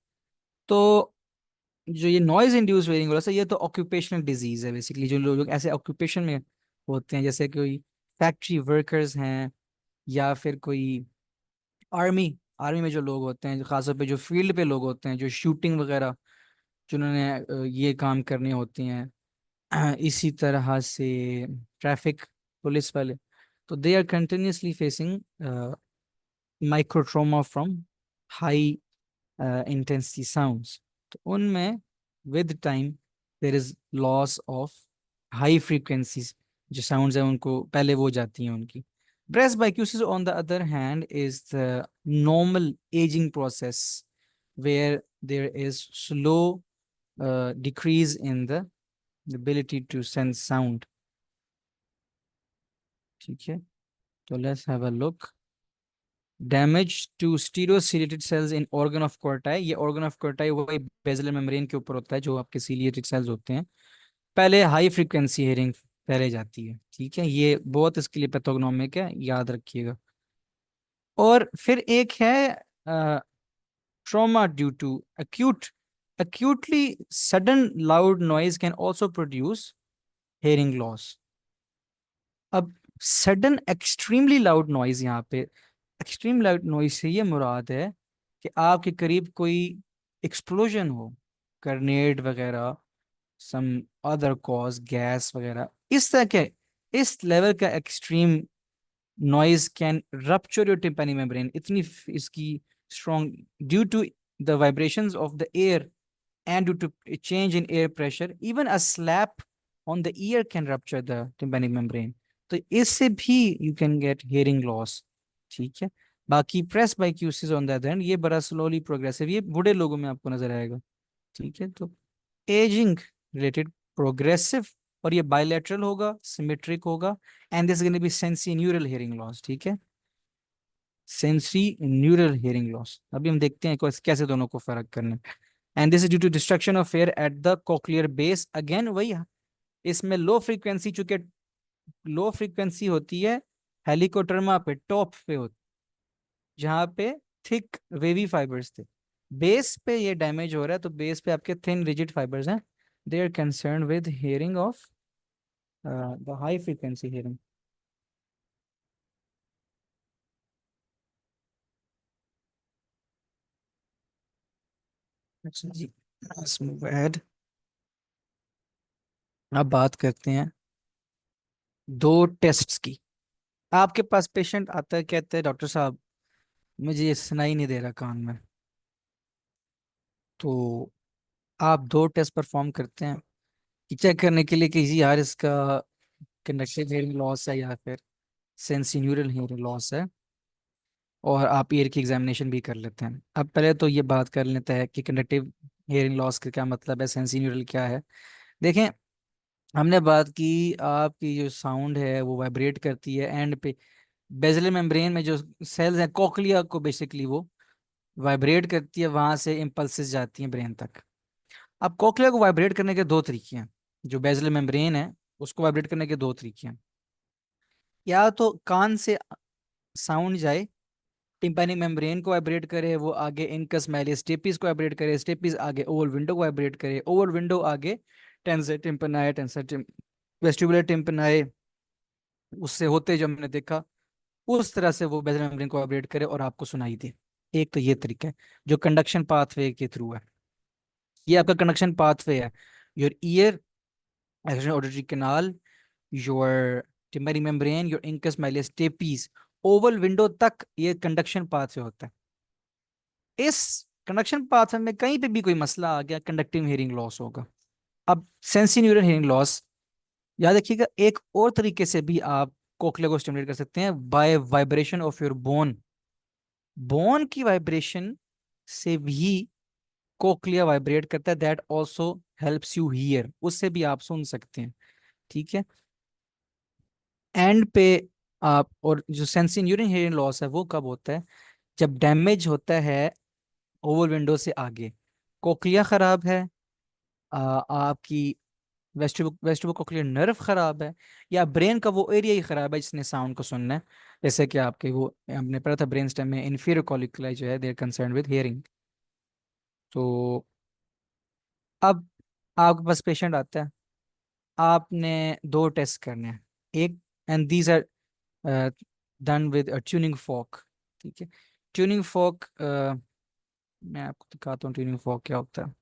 Speaker 1: तो जो ये नॉइज इंड्यूस हेयरिंग लॉस है, ये तो ऑक्यूपेशनल डिजीज है बेसिकली, जो लोग ऐसे ऑक्यूपेशन में होते हैं, जैसे कोई फैक्ट्री वर्कर्स हैं, या फिर कोई आर्मी, आर्मी में जो लोग होते हैं, खासतौर पे जो फील्ड पे लोग होते हैं, जो शूटिंग वगैरह जिन्होंने ये काम करने होती हैं, इसी तरह से ट्रैफिक पुलिस वाले, तो they are continuously facing micro trauma from high intensity sounds. तो उनमें with time there is loss of high frequencies, जो साउंड्स हैं उनको पहले वो जाती हैं उनकी। Presbycusis, on the other hand, is the normal aging process where there is slow decrease in the ability to sense sound. ठीक है, तो let's have a look. Damage to stereociliated cells in organ of Corti. ये organ of कोर्टाई वही basilar membrane के ऊपर होता है जो आपके सीलिएटेड सेल्स होते हैं। पहले हाई फ्रीक्वेंसी हेयरिंग पहले जाती है, ठीक है, ये बहुत इसके लिए पैथोग्नोमिक है, याद रखिएगा। और फिर एक है trauma due to acutely sudden loud noise can also produce hearing loss। अब सडन एक्सट्रीमली लाउड नॉइज, यहाँ पे एक्सट्रीम लाउड नॉइज से ये मुराद है कि आपके करीब कोई एक्सप्लोजन हो, ग्रेनेड वगैरह, सम अदर कॉज, गैस वगैरह, इस तरह के इस लेवल का extreme noise can rupture your tympani membrane. इतनी इसकी strong, due to the vibrations of the air and due to a change in air pressure, even a slap on the ear can rupture the tympanic membrane। तो इससे भी you can get hearing loss, ठीक है। बाकी presbycusis on the other hand, ये बड़ा slowly progressive, ये बूढ़े लोगों में आपको नजर आएगा, ठीक है। तो aging related progressive, और ये bilateral होगा, symmetric होगा, and this is going to be sensorineural hearing loss, ठीक है, सेंसरी न्यूरल हियरिंग लॉस। अभी हम देखते हैं कैसे दोनों को फर्क करना है। And this is due to destruction of hair at the cochlear base. Again वही, इसमें लो फ्रीक्वेंसी, चूंकि लो फ्रीक्वेंसी होती है हेलिकोटर्मा पे, टॉप पे होती, जहाँ पे थिक वेवी फाइबर्स थे। बेस पे ये डैमेज हो रहा है, तो बेस पे आपके थिन रिजिड फाइबर्स हैं। They are concern with hearing of the high frequency hearing. अच्छा जी, let's move ahead। अब बात करते हैं दो टेस्ट्स की। आपके पास पेशेंट आता है, कहते हैं डॉक्टर साहब मुझे ये सुनाई नहीं दे रहा कान में। तो आप दो टेस्ट परफॉर्म करते हैं कि चेक करने के लिए कि जी यार इसका कंडक्टिव हेयरिंग लॉस है या फिर सेंसिन्यूरल हेयरिंग लॉस है, और आप ईयर की एग्जामिनेशन भी कर लेते हैं। अब पहले तो ये बात कर लेते हैं कि कंडक्टिव हेयरिंग लॉस का क्या मतलब है, सेंसिन्यूरल क्या है। देखें, हमने बात की आपकी जो साउंड है वो वाइब्रेट करती है एंड पे बेसिलर मेम्ब्रेन में जो सेल्स हैं कोक्लिया को, बेसिकली वो वाइब्रेट करती है, वहां से इम्पल्सेस जाती हैं ब्रेन तक। अब कोक्लिया को वाइब्रेट करने के दो तरीके हैं, जो बेसिलर मेम्ब्रेन है उसको वाइब्रेट करने के दो तरीके हैं। या तो कान से साउंड जाए, टिम्पैनिक मेम्ब्रेन को वाइब्रेट करे, वो आगे इनकस मैलियस स्टेपिस को वाइब्रेट करे, स्टेपिस आगे ओवल विंडो को वाइब्रेट करे, ओवल विंडो आगे टेंसर टिम्पनाए, वेस्टिबुलर टिम्पनाए, उससे होते जो हमने देखा उस तरह से वो बेसिलर मेम्ब्रेन को वाइब्रेट करे और आपको सुनाई दे। एक तो ये तरीका है जो कंडक्शन पाथवे के थ्रू है। ये आपका कंडक्शन पाथवे है, your ear, auditory canal, your tympanic membrane, your incus malleus stapes, oval window तक ये कंडक्शन पाथवे होता है। इस कंडक्शन पाथवे में कहीं पे भी कोई मसला आ गया, कंडक्टिव हियरिंग लॉस होगा। अब सेंसी न्यूरल हियरिंग लॉस, याद रखिएगा, एक और तरीके से भी आप कोक्लिया को स्टिमुलेट कर सकते हैं, by vibration of your bone. Bone की वाइब्रेशन से भी कोक्लिया वाइब्रेट करता है, that also helps you hear, उससे भी आप सुन सकते हैं, ठीक है। एंड पे आप, और जो सेंसी न्यूरल हियरिंग लॉस है वो कब होता है, जब डैमेज होता है ओवल विंडो से आगे, कोक्लिया खराब है, आपकी वेस्टिबो कोक्लियर नर्व खराब है, या ब्रेन का वो एरिया ही खराब है जिसने साउंड को सुनना है। जैसे कि आपके वो हमने पढ़ा था ब्रेन स्टेम में इंफीरियर कॉलिक्युलाई जो है, they are concern with hearing. तो अब आपके पास पेशेंट आता है, आपने दो टेस्ट करने हैं। एक, and these are done with a tuning fork, ठीक है। ट्यूनिंग फॉक, मैं आपको दिखाता हूँ ट्यूनिंग फॉक क्या होता है।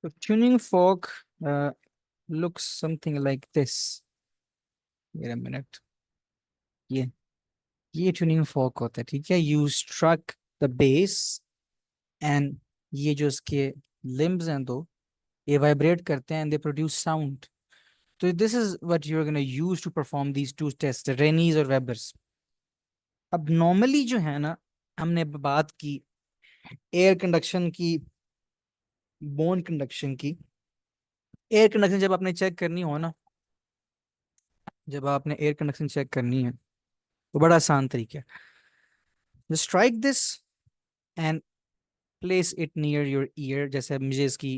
Speaker 1: तो tuning fork looks something like this. Wait a minute. ये ये tuning fork होता है, ठीक है. You struck the bass and ये जो इसके limbs हैं दो, ये vibrate करते हैं and they produce sound. So this is what you're going to use to perform these two tests, Rennies और Webers. अब normally जो है ना, हमने बात की एयर कंडक्शन की, बोन कंडक्शन की. एयर कंडक्शन जब आपने चेक करनी हो ना, जब आपने एयर कंडक्शन चेक करनी है तो बड़ा आसान तरीका है. Just strike this and place it near your ear. जैसे अब मुझे इसकी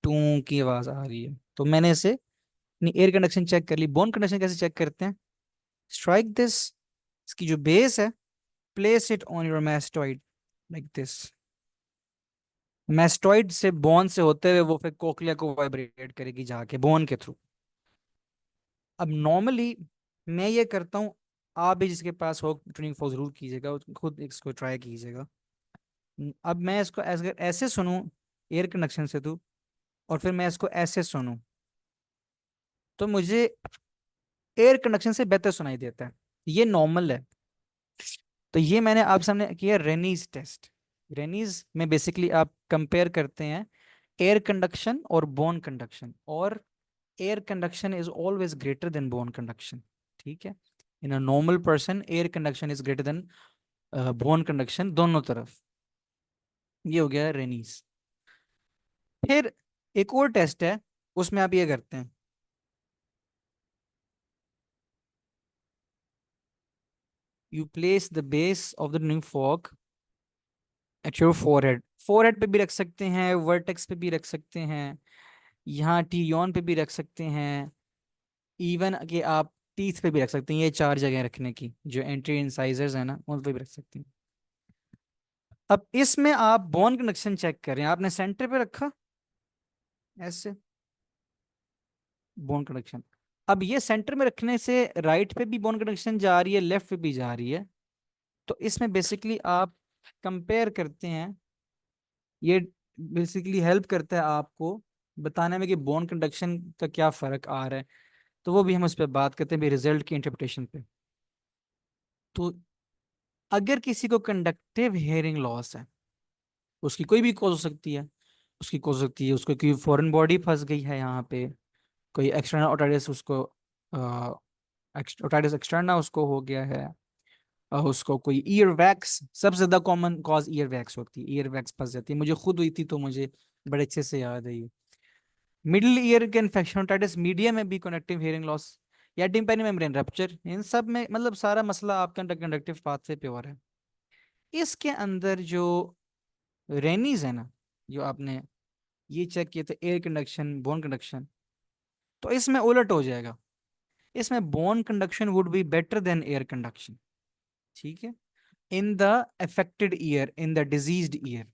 Speaker 1: टू की आवाज आ रही है तो मैंने इसे अपनी एयर कंडक्शन चेक कर ली. बोन कंडक्शन कैसे चेक करते हैं? स्ट्राइक दिस, इसकी जो बेस है, place it on your mastoid like this. Mastoid से बोन से होते हुए वो फिर कोक्लिया को वाइब्रेट करेगी जाके बोन के थ्रू. अब नॉर्मली मैं ये करता हूँ, आप भी जिसके पास हो ट्यूनिंग फॉर जरूर कीजिएगा, खुद इसको ट्राई कीजिएगा. अब मैं इसको ऐसे ऐसे सुनूं एयर कंडक्शन से तो, और फिर मैं इसको ऐसे सुनूं तो मुझे एयर कंडक्शन से बेहतर सुनाई देता है. ये नॉर्मल है. तो ये मैंने आप सामने किया रेनीज टेस्ट. रेनीज में बेसिकली आप कंपेयर करते हैं एयर कंडक्शन और बोन कंडक्शन, और air conduction is always greater than bone conduction. ठीक है. In a normal person air conduction is greater than bone conduction दोनों तरफ. ये हो गया रेनीज. फिर एक और टेस्ट है, उसमें आप ये करते हैं, you place the base of the new fog at your forehead. Forehead पे भी रख सकते हैं, वर्टेक्स पे भी रख सकते हैं, यहाँ टीरियन पे भी रख सकते हैं, इवन कि आप टीथ पे भी रख सकते हैं. ये चार जगह रखने की जो एंट्री इंसाइजर्स है ना, उन पे भी रख सकते हैं. अब इसमें आप बोन कंडक्शन चेक करें, आपने सेंटर पे रखा ऐसे बोन कंडक्शन. अब ये सेंटर में रखने से राइट पे भी बोन कंडक्शन जा रही है, लेफ्ट पे भी जा रही है. तो इसमें बेसिकली आप कंपेयर करते हैं, ये बेसिकली हेल्प करता है आपको बताने में कि बोन कंडक्शन का क्या फर्क आ रहा है. तो वो भी हम उस पर बात करते हैं रिजल्ट की इंटरप्रिटेशन पे. तो अगर किसी को कंडक्टिव हेयरिंग लॉस है, उसकी कोई भी कॉज हो सकती है. उसकी कॉज हो सकती है उसको कोई फॉरेन बॉडी फंस गई है यहाँ पे, कोई एक्सटर्नल ओटाइटिस उसको, ओटाइटिस एक्सटर्ना उसको हो गया है, उसको कोई ईयर वैक्स, सबसे ज्यादा कॉमन कॉज ईयर वैक्स होती है. ईयर वैक्स फंस जाती है, मुझे खुद हुई थी तो मुझे बड़े अच्छे से याद है ये. मिडिल ईयर के इन्फेक्शन ओटाइटिस मीडिया में भी कनेक्टिव हियरिंग लॉस, या टिम्पैनी मेम्ब्रेन रप्चर, इन सब में मतलब सारा मसला आपका कंडक्टिव पाथ से प्योर है. इसके अंदर जो रेनीज है ना, जो आपने ये चेक किए थे एयर कंडक्शन बोन कंडक्शन, तो इसमें उलट हो जाएगा. इसमें bone conduction would be better than air conduction. ठीक है. In the affected year, in the diseased year.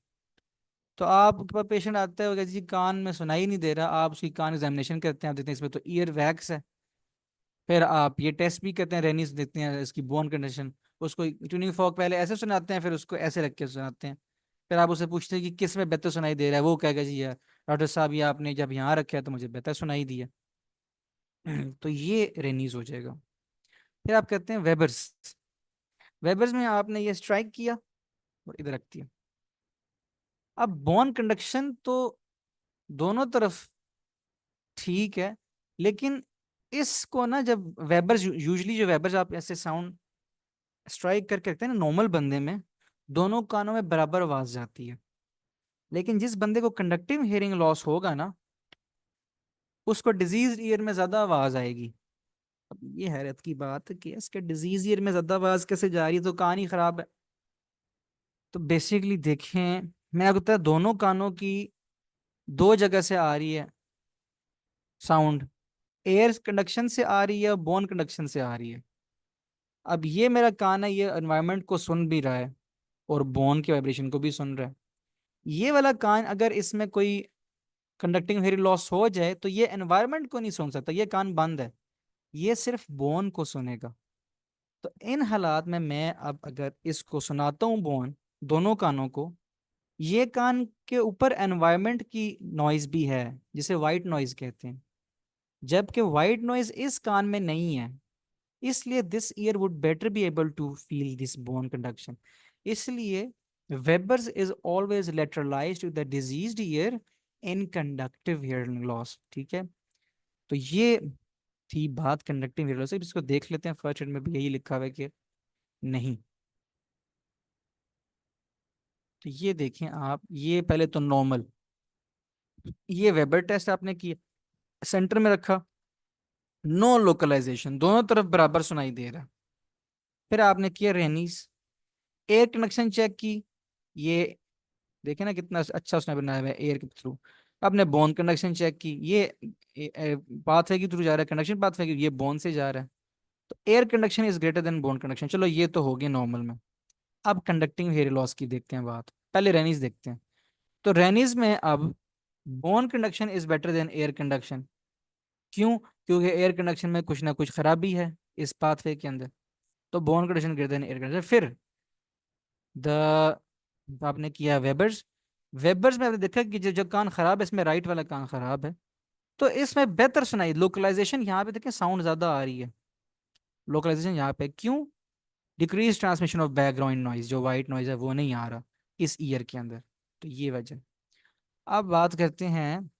Speaker 1: तो आपके पास पेशेंट आता है जी कान में सुनाई नहीं दे रहा, आप उसकी कान एग्जामिनेशन करते हैं, आप देखते हैं इसमें तो ईयर वैक्स है. फिर आप ये टेस्ट भी करते हैं, रेनिस देखते हैं इसकी बोन कंडीशन. उसको ट्यूनिंग फॉक पहले ऐसे सुनाते हैं, फिर उसको ऐसे रख के सुनाते हैं. फिर आप उससे पूछते हैं कि किस में बेहतर सुनाई दे रहा है, वो कहेगा जी यार डॉक्टर साहब ये आपने जब यहाँ रखा है तो मुझे बेहतर सुनाई दिया. तो ये रेनीज हो जाएगा. फिर आप कहते हैं वेबर्स. वेबर्स में आपने ये स्ट्राइक किया और इधर रख दिया. अब बोन कंडक्शन तो दोनों तरफ ठीक है, लेकिन इसको ना जब वेबर्स, यूजली जो वेबर्स आप ऐसे साउंड स्ट्राइक करके रखते हैं ना, नॉर्मल बंदे में दोनों कानों में बराबर आवाज जाती है. लेकिन जिस बंदे को कंडक्टिव हियरिंग लॉस होगा ना, उसको डिजीज ईयर में ज्यादा आवाज आएगी. अब ये हैरत की बात है कि इसके डिजीज ईयर में ज्यादा आवाज कैसे जा रही है, तो कान ही खराब है. तो बेसिकली देखें, मैं आपको बता दोनों कानों की दो जगह से आ रही है साउंड, एयर कंडक्शन से आ रही है, बोन कंडक्शन से आ रही है. अब ये मेरा कान है, ये एनवायरनमेंट को सुन भी रहा है और बोन के वाइब्रेशन को भी सुन रहा है. ये वाला कान अगर इसमें कोई कंडक्टिंग हेयरिंग लॉस हो जाए तो ये एनवायरनमेंट को नहीं सुन सकता, ये कान बंद है, ये सिर्फ बोन को सुनेगा. तो इन हालात में मैं अब अगर इसको सुनाता हूँ बोन, दोनों कानों को, ये कान के ऊपर एनवायरनमेंट की नॉइज भी है, जिसे वाइट नॉइज कहते हैं, जबकि वाइट नॉइज इस कान में नहीं है। इसलिए this ear would better be able to feel this bone conduction. इसलिए Weber's is always lateralized to the diseased ear in conductive hearing loss. ठीक है, तो ये थी बात कंडक्टिव हियरिंग लॉस। इसको देख लेते हैं, फर्स्ट में भी यही लिखा हुआ है कि नहीं। तो ये देखें आप, ये पहले तो नॉर्मल, ये वेबर टेस्ट आपने किया, सेंटर में रखा, नो लोकलाइजेशन, दोनों तरफ बराबर सुनाई दे रहा है। फिर आपने किया रेनीस, एयर कनेक्शन चेक की, ये देखे ना कितना अच्छा उसने बनाया हुआ है एयर के थ्रू। आपने बोन कंडक्शन चेक की, ये पाथवे के थ्रू जा रहा है, कंडक्शन पाथवे की, ये बोन से जा रहा है। तो air conduction is greater than bone conduction. चलो ये तो हो गया नॉर्मल में। अब कंडक्टिंग हेयर लॉस की देखते हैं बात, पहले रेनीज देखते हैं। तो रेनीज में अब bone conduction is better than air conduction. क्यों? क्योंकि एयर कंडक्शन में कुछ ना कुछ खराबी है इस पाथवे के अंदर। तो bone conduction greater than air conduction. फिर द आपने किया वेबर्स, वेबर्स में आपने देखा कि जो जो कान खराब है, इसमें राइट वाला कान खराब है, तो इसमें बेहतर सुनाई, लोकलाइजेशन यहाँ पे देखें साउंड ज्यादा आ रही है। लोकलाइजेशन यहाँ पे क्यों? Decrease transmission of background noise, जो वाइट नॉइज है वो नहीं आ रहा इस ईयर के अंदर। तो ये वजह। अब बात करते हैं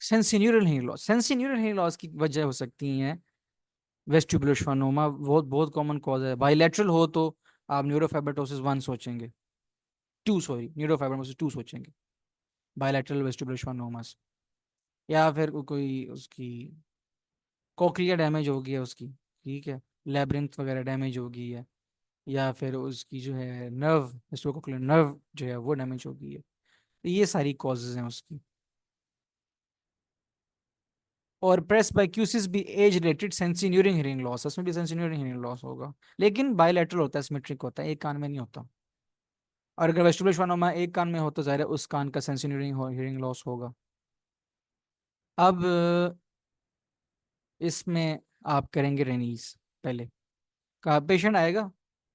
Speaker 1: सेंसिन्यूरल हेयरिंग लॉस। सेंसिन्यूरल हेयरिंग लॉस की वजह हो सकती हैं वेस्टिबुलर श्वानोमा, बहुत बहुत कॉमन कॉज है। बाइलेटरल हो तो आप न्यूरोफाइब्रोसिस 1 सोचेंगे, 2 सॉरी, न्यूरोफाइब्रोसिस 2 सोचेंगे, बायलैटरल वेस्टिबुलर श्वानोमास। या फिर कोई उसकी कोक्लिया डैमेज हो गई है उसकी, ठीक है, लेब्रिंथ वगैरह डैमेज हो गई है, या फिर उसकी जो है नर्व, कोक्लियर नर्व जो है वो डैमेज हो गई है। तो ये सारी कॉजेज हैं उसकी। और प्रेसबाइक्यूसिस भी एज रिलेटेड सेंसिन्यूरिंग हियरिंग लॉस, उसमें भी सेंसिन्यूरिंग हियरिंग लॉस होगा, लेकिन बायलैटरल होता है, सिमेट्रिक होता है, एक कान में नहीं होता। और अगर वेस्टिबुलर श्वानोमा एक कान में हो तो जाहिर है उस कान का सेंसिन्यूरिंग हियरिंग लॉस होगा। अब इसमें आप करेंगे रेनीस पहले। का पेशेंट आएगा,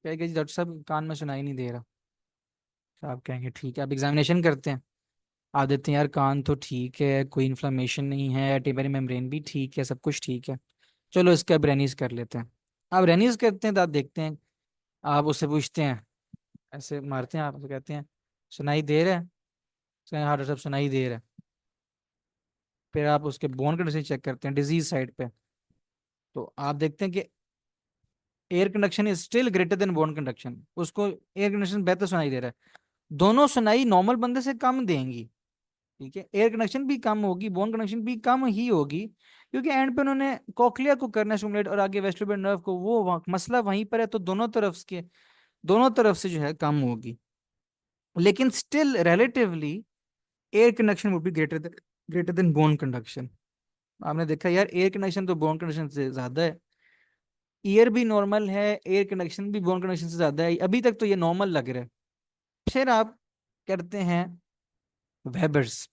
Speaker 1: कहेगा जी डॉक्टर साहब कान में सुनाई नहीं दे रहा। तो आप कहेंगे ठीक है, आप एग्जामिनेशन करते हैं, आप देते हैं यार कान तो ठीक है, कोई इन्फ्लेमेशन नहीं है, टिम्पैनिक मेम्ब्रेन भी ठीक है, सब कुछ ठीक है, चलो इसका अब रेनीस कर लेते हैं। आप रेनीस करते हैं तो आप देखते हैं, आप उससे पूछते हैं, ऐसे मारते हैं, आप उससे कहते हैं सुनाई दे रहा है? उसका हाँ डॉक्टर साहब सुनाई दे रहा है। फिर आप उसके बोन कंडीशन चेक करते हैं डिजीज साइड पे, तो आप देखते हैं कि air conduction is still greater than bone conduction, उसको एयर कंडक्शन बेहतर सुनाई दे रहा है। दोनों सुनाई नॉर्मल बंदे से कम देंगी, ठीक है, एयर कनेक्शन भी कम होगी, बोन कनेक्शन भी कम ही होगी, क्योंकि एंड पे उन्होंने कॉक्लिया को करना स्टिमुलेट और आगे वेस्टिबुलर नर्व को, वो मसला वहीं पर है, तो दोनों तरफ से जो है कम होगी। लेकिन still relatively air conduction would be greater than bone conduction. आपने देखा यार एयर कंडक्शन तो बोन कंडक्शन से ज्यादा है, ईयर भी नॉर्मल है, एयर कंडक्शन भी बोन कंडक्शन से ज्यादा है, अभी तक तो ये नॉर्मल लग रहा है। फिर आप करते हैं वेबर्स,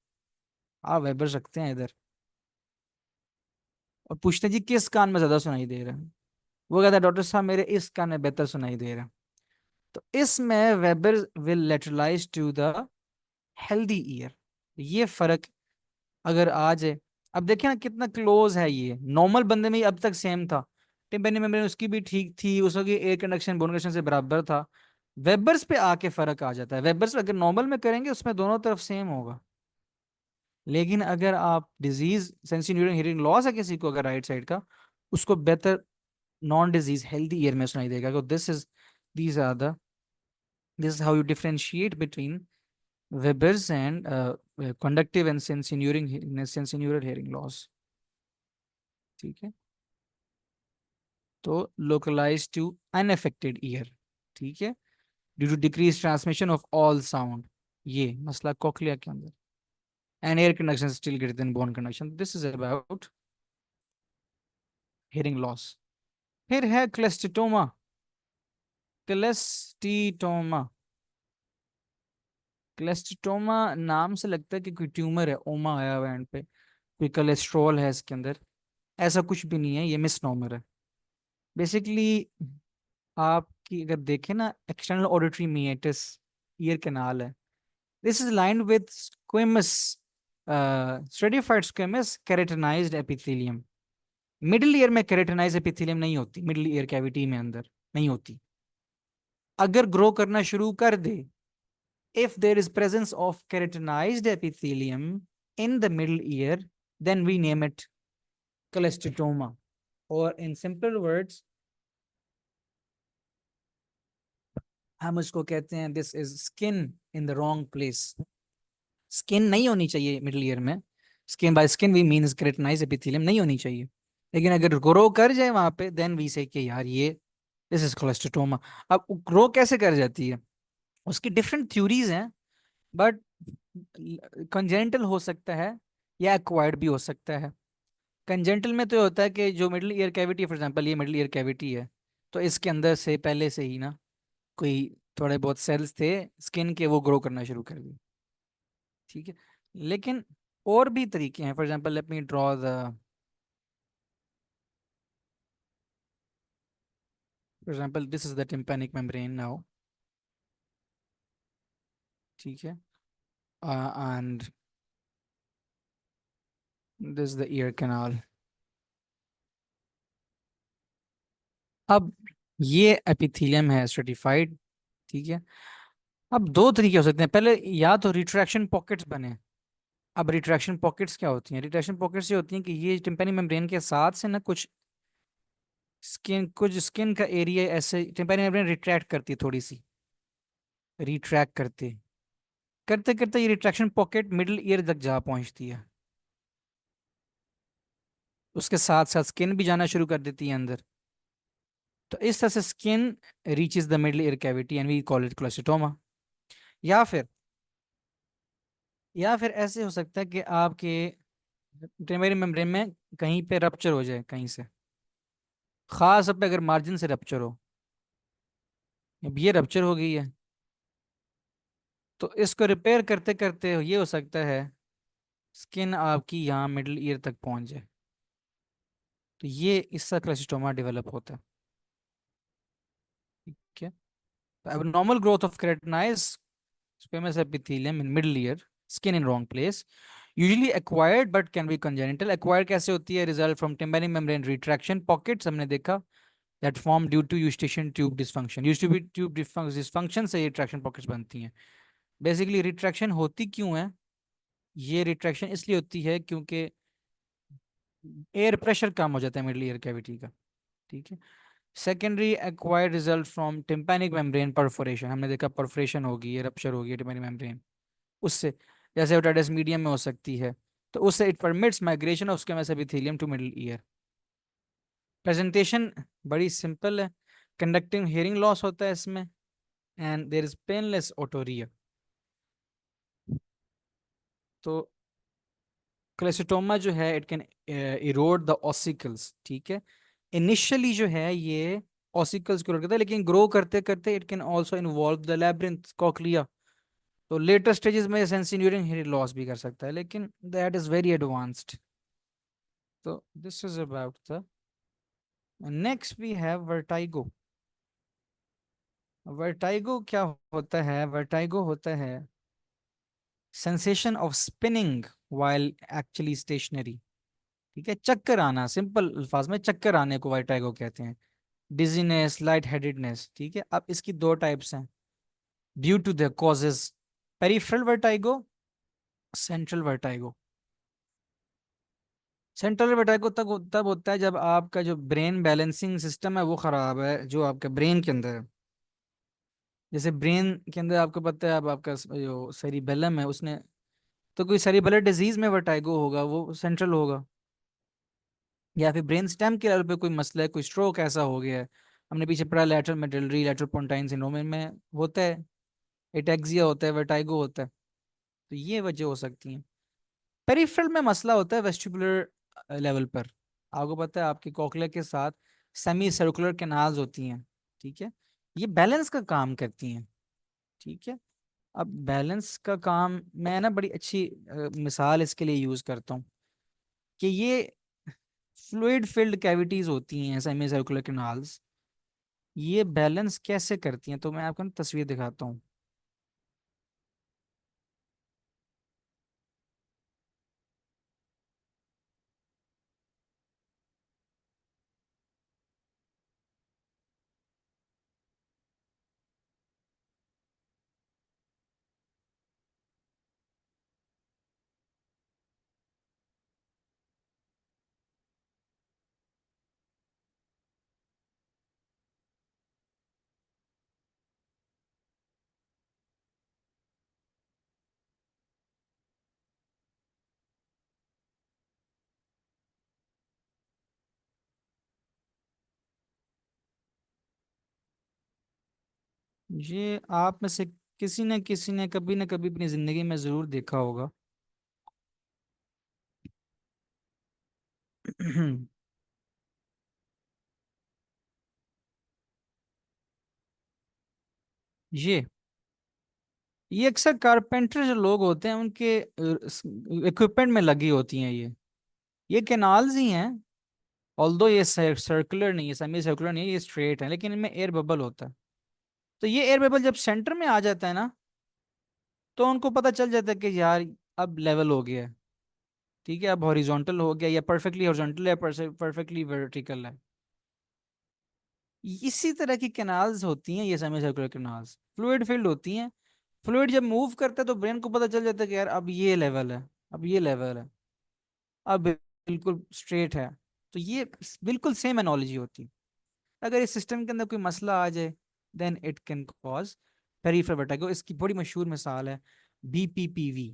Speaker 1: आप वेबर्स रखते हैं इधर और पूछते हैं जी किस कान में ज्यादा सुनाई दे रहा है। वो कहता है डॉक्टर साहब मेरे इस कान में बेहतर सुनाई दे रहा है। तो इसमें Weber will lateralize to the healthy ear. ये फर्क अगर आ जाए, अब देखिए ना कितना क्लोज है, ये नॉर्मल बंदे में ही अब तक सेम था, टिम्पैनी मेम्ब्रेन उसकी भी ठीक थी, उसकी एयर कंडक्शन बोन कंडक्शन से बराबर था। वेबर्स पे आके फर्क आ जाता है, वेबर्स अगर नॉर्मल में करेंगे उसमें दोनों तरफ सेम होगा, लेकिन अगर आप डिजीज सेंसिटिव हियरिंग लॉस है किसी को अगर राइट साइड का, उसको बेहतर नॉन डिजीज हेल्दी ईयर में सुनाई देगा। These are the this is how you differentiate between Weber's and conductive and sensorineural hearing loss. ठीक है, तो लोकलाइज टू अनअफेक्टेड ईयर, ठीक है, due to decrease transmission of all sound, ये मसला कोक्लिया के अंदर, and air conduction still greater than bone conduction. This is about hearing loss. फिर है क्लेस्टिटोमा। क्लेस्टिटोमा, क्लेस्टिटोमा नाम से लगता है कि कोई ट्यूमर है, ओमा आया हुआ है एंड पे, कोई कोलेस्ट्रॉल है इसके अंदर, ऐसा कुछ भी नहीं है, ये मिसनोमर है बेसिकली। आपकी आपकी अगर देखें ना, external auditory meatus ear canal है, this is lined with squamous, stratified squamous keratinised epithelium. Middle ear में केराटिनाइज्ड एपिथेलियम नहीं होती, मिडिल ईयर कैविटी में अंदर नहीं होती। अगर ग्रो करना शुरू कर दे, if there is presence of keratinized epithelium in the middle ear, then we name it cholesteatoma, or in simple words हम उसको कहते हैं this is skin in the wrong place. Skin नहीं होनी चाहिए मिडिल ईयर में, skin by skin we mean keratinised epithelium नहीं होनी चाहिए, लेकिन अगर ग्रो कर जाए वहां पे देन वी से कि यार ये दिस इज कोलेस्टोमा। अब ग्रो कैसे कर जाती है, उसकी डिफरेंट थ्योरीज हैं, बट कंजेंटल हो सकता है या एक्वायर्ड भी हो सकता है। कंजेंटल में तो ये होता है कि जो middle ear cavity, for example ये मिडिल ईयर कैविटी है, तो इसके अंदर से पहले से ही ना कोई थोड़े बहुत सेल्स थे स्किन के, वो ग्रो करना शुरू कर दिए। ठीक है, लेकिन और भी तरीके हैं। For example let me draw the, for example this is the tympanic membrane now. ठीक है, and this is the ear canal. अब ये एपिथेलियम है स्ट्रेटिफाइड। ठीक है, अब दो तरीके हो सकते हैं, पहले या तो रिट्रैक्शन पॉकेट्स बने। अब रिट्रैक्शन पॉकेट्स क्या होती हैं? रिट्रैक्शन पॉकेट्स ये होती हैं कि ये टिम्पैनिक मेम्ब्रेन के साथ से ना कुछ स्किन का एरिया ऐसे टिम्पैनिक मेम्ब्रेन रिट्रैक्ट करती है, थोड़ी सी रिट्रैक्ट करते करते करते ये रिट्रैक्शन पॉकेट मिडिल ईयर तक जा पहुंचती है, उसके साथ साथ स्किन भी जाना शुरू कर देती है अंदर। तो इस तरह से skin reaches the middle ear cavity and we call it cholesteatoma. या फिर या फिर ऐसे हो सकता है कि आपके टिम्पैनिक मेम्ब्रेन में कहीं पे रप्चर हो जाए, कहीं से खास पे अगर मार्जिन से रप्चर हो। अब ये रप्चर हो गई है, तो इसको रिपेयर करते करते ये हो सकता है स्किन आपकी यहाँ मिडिल ईयर तक पहुंच जाए, तो ये इसका क्लस्टोमा डेवलप होता है। ठीक है, तो abnormal growth of keratinized squamous epithelium in middle ear, skin in wrong place, usually acquired but can be congenital। acquired कैसे होती है? result from tympanic membrane retraction pockets, हमने देखा, that form due to eustachian tube dysfunction। eustachian tube dysfunction से ये retraction pockets बनती हैं। Basically retraction होती क्यों है? ये रिट्रैक्शन इसलिए होती है क्योंकि एयर प्रेशर कम हो जाता है मिडिल ईयर कैविटी का। ठीक है, secondary acquired result from tympanic membrane perforation, हमने देखा परफोरेशन होगी, ये रप्चर होगी टिम्पैनिक मेम्ब्रेन, उससे जैसे ओटाइटिस मीडियम में हो सकती है, तो उससे it permits migration of squamous epithelium to middle ear. Presentation बड़ी सिंपल है, कंडक्टिंग हियरिंग लॉस होता है इसमें, and there is painless otorrhoea. तो क्लेसिटोमा जो है it can erode the ossicles. ठीक है, इनिशियली जो है ये ऑसिकल्स को करता है, लेकिन ग्रो करते करते it can also involve the labyrinth cochlea. तो लेटर स्टेजेस में सेंसिन्यूरिन हेयरिंग लॉस भी कर सकता है, लेकिन दैट इज वेरी एडवांस्ड। तो this is about the, next we have vertigo. Vertigo क्या होता है? वर्टाइगो होता है sensation of spinning while actually stationary. ठीक है, चक्कर आना, सिंपल अल्फाज में चक्कर आने को वर्टाइगो कहते हैं। Dizziness, light headedness. ठीक है, अब इसकी दो टाइप्स हैं due to the causes, peripheral vertigo, central vertigo. Central vertigo तब होता है जब आपका जो ब्रेन बैलेंसिंग सिस्टम है वो खराब है, जो आपके ब्रेन के अंदर है। जैसे ब्रेन के अंदर आपको पता है, अब आपका जो सेरिबेलम है उसने, तो कोई सेरिबेलर डिजीज में वर्टाइगो होगा वो सेंट्रल होगा, या फिर ब्रेन स्टेम के लेवल पे कोई मसला है, कोई स्ट्रोक ऐसा हो गया है। हमने पीछे पढ़ा लैटरल मेडलरी लैटरल पोंटाइन सिंड्रोम में होता है, एटेक्सिया होता है, वर्टाइगो होता है। तो ये वजह हो सकती है। पेरिफेरल में मसला होता है वेस्टिबुलर लेवल पर। आपको पता है आपके कोक्लिया के साथ सेमी सर्कुलर कैनाल्स होती हैं। ठीक है, ये बैलेंस का काम करती हैं। ठीक है, अब बैलेंस का काम मैं ना बड़ी अच्छी मिसाल इसके लिए यूज करता हूँ कि ये फ्लूइड फिल्ड कैविटीज होती हैं सेमी सर्कुलर कैनाल्स, ये बैलेंस कैसे करती हैं, तो मैं आपको ना तस्वीर दिखाता हूँ। ये आप में से किसी ने कभी ना कभी अपनी जिंदगी में जरूर देखा होगा। ये अक्सर कारपेंटर जो लोग होते हैं उनके इक्विपमेंट में लगी होती हैं ये कैनाल्स ही हैं। ऑल्दो ये सर्कुलर नहीं है, सेमी सर्कुलर नहीं है, ये स्ट्रेट है, लेकिन इनमें एयर बबल होता है। तो ये एयर बबल जब सेंटर में आ जाता है ना, तो उनको पता चल जाता है कि यार अब लेवल हो गया है। ठीक है, अब हॉरिजॉन्टल हो गया, या परफेक्टली हॉरिजॉन्टल है, परफेक्टली वर्टिकल है। इसी तरह की कैनाल्स होती हैं ये semi circular canals, fluid field होती हैं। फ्लूइड जब मूव करता है तो ब्रेन को पता चल जाता है कि यार अब ये लेवल है, अब ये लेवल है, अब बिल्कुल स्ट्रेट है। तो ये बिल्कुल सेम एनोलॉजी होती है। अगर इस सिस्टम के अंदर कोई मसला आ जाए, then it can cause peripheral vertigo. इसकी बड़ी मशहूर मिसाल है BPPV,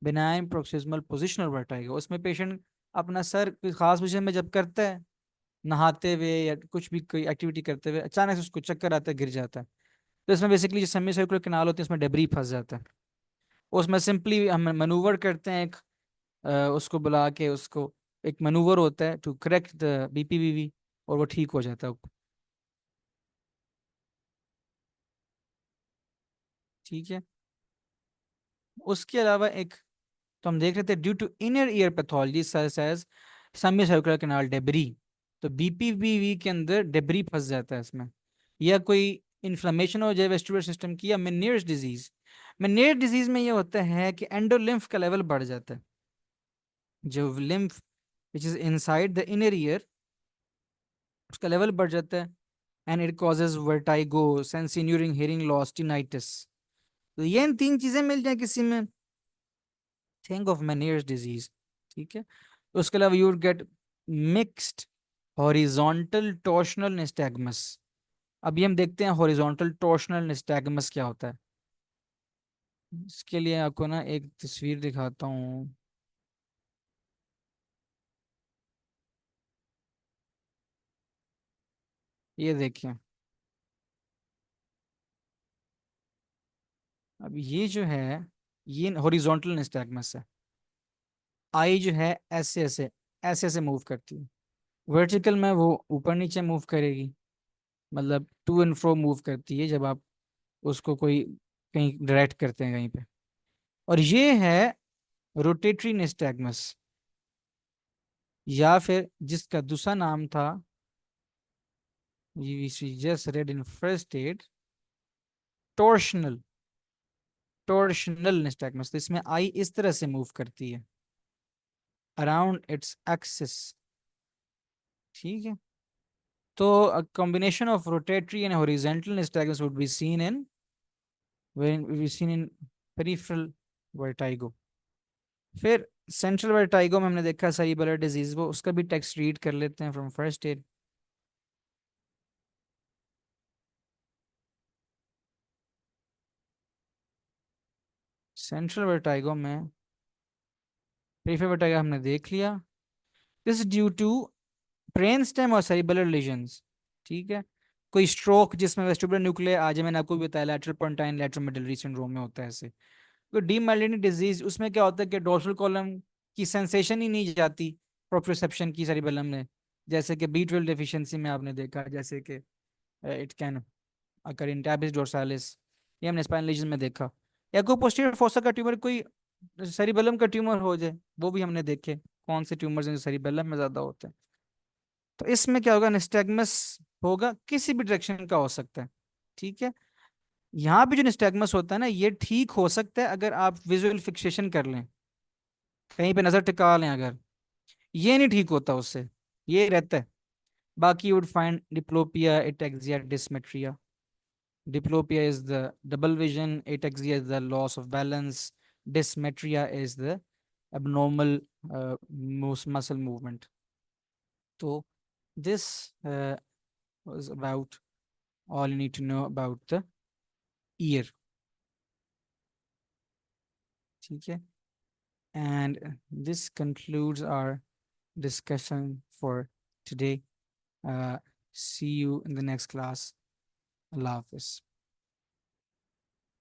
Speaker 1: benign proximal positional vertigo. उसमें पेशेंट अपना सर कोई खास पोजीशन में जब करता है, नहाते हुए या कुछ भी कोई एक्टिविटी करते हुए, अचानक से उसको चक्कर आता है, गिर जाता है। तो इसमें बेसिकली जो सेमी सर्कुलर कैनाल होती है उसमें डेब्री फंस जाता है। उसमें सिंपली हम मनूवर करते हैं एक, उसको बुला के उसको, एक मनूवर होता है टू करेक्ट द बीपीवीवी, और वो ठीक हो जाता है। ठीक है। उसके अलावा एक, तो हम देख रहे थे due to inner ear pathology such as semi circular canal debris. तो बीपीवीवी के अंदर डेबरी फंस जाता है इसमें, या कोई इन्फ्लेमेशन हो जाए वेस्टिबुलर सिस्टम की, या मेनियर्स डिजीज। मेनियर्स डिजीज में ये होता है कि एंडोलिम्फ का लेवल बढ़ जाता है, जो lymph which is inside the inner ear, उसका लेवल बढ़ जाता है। And it causes vertigo, sensorineural, hearing loss, tinnitus. तो ये इन तीन चीजें मिल जाए किसी में, थिंक ऑफ मेनियर्स डिजीज। ठीक है। उसके अलावा you get mixed horizontal torsional nystagmus. अभी हम देखते हैं हॉरिजॉन्टल टॉर्शनल निस्टैगमस क्या होता है। इसके लिए आपको ना एक तस्वीर दिखाता हूँ। ये देखिए, अब ये जो है, ये हॉरिजॉन्टल निस्टैगमस है। आई जो है ऐसे ऐसे ऐसे ऐसे मूव करती है। वर्टिकल में वो ऊपर नीचे मूव करेगी, मतलब टू एंड फ्रो मूव करती है जब आप उसको कोई कहीं डायरेक्ट करते हैं कहीं पे। और ये है रोटेटरी निस्टैगमस, या फिर जिसका दूसरा नाम था, just read in First Aid, torsional, torsional nystagmus. तो इसमें आई इस तरह से मूव करती है अराउंड इट्स एक्सिस। ठीक है। तो a combination of rotatory and horizontal nystagmus would be seen in, when we seen in peripheral vertigo। फिर सेंट्रल वर्टाइगो में हमने देखा सेरिबेलर डिजीज, वो उसका भी टेक्स्ट रीड कर लेते हैं from first aid. Central vertigo में पेरिफेरल वर्टाइगो हमने देख लिया। This due to brain stem और सेरिबेलर लीजन्स। ठीक है। कोई स्ट्रोक जिसमें वेस्टिबुलर न्यूक्लियर आ जाए, मैंने आपको भी बताया लैटरल पोंटाइन लैटरल मेडलरी सिंड्रोम में होता है ऐसे। तो डीमाइलिनेटेड डिजीज, उसमें क्या होता है कि डोर्सल कॉलम की सेंसेशन ही नहीं जाती प्रोप्रियोसेप्शन की सेरिबेलम में। जैसे कि B12 डेफिशिएंसी में आपने देखा, जैसे कि इट कैन अकर इन टैबिस डोर्सालिस, ये हमने स्पाइनल लीजन में देखा। या कोई पोस्टीरियर फोसा का ट्यूमर, कोई सेरिबेलम का ट्यूमर हो जाए, वो भी हमने देखे कौन से ट्यूमर्स हैं जो सेरिबेलम में ज्यादा होते हैं। तो इसमें क्या होगा, निस्टैगमस होगा, किसी भी डायरेक्शन का हो सकता है। ठीक है, यहाँ पे जो निस्टैगमस होता है ना, ये ठीक हो सकता है अगर आप विजुअल फिक्सेशन कर लें, कहीं पे नजर टिका लें अगर, ये नहीं ठीक होता उससे, ये रहता है। बाकी you would find diplopia, ataxia, dysmetria. Diplopia is the double vision, ataxia is the loss of balance, dysmetria is the abnormal muscle movement. So this was about all you need to know about the ear. Okay, and this concludes our discussion for today. See you in the next class. Allah Hafiz.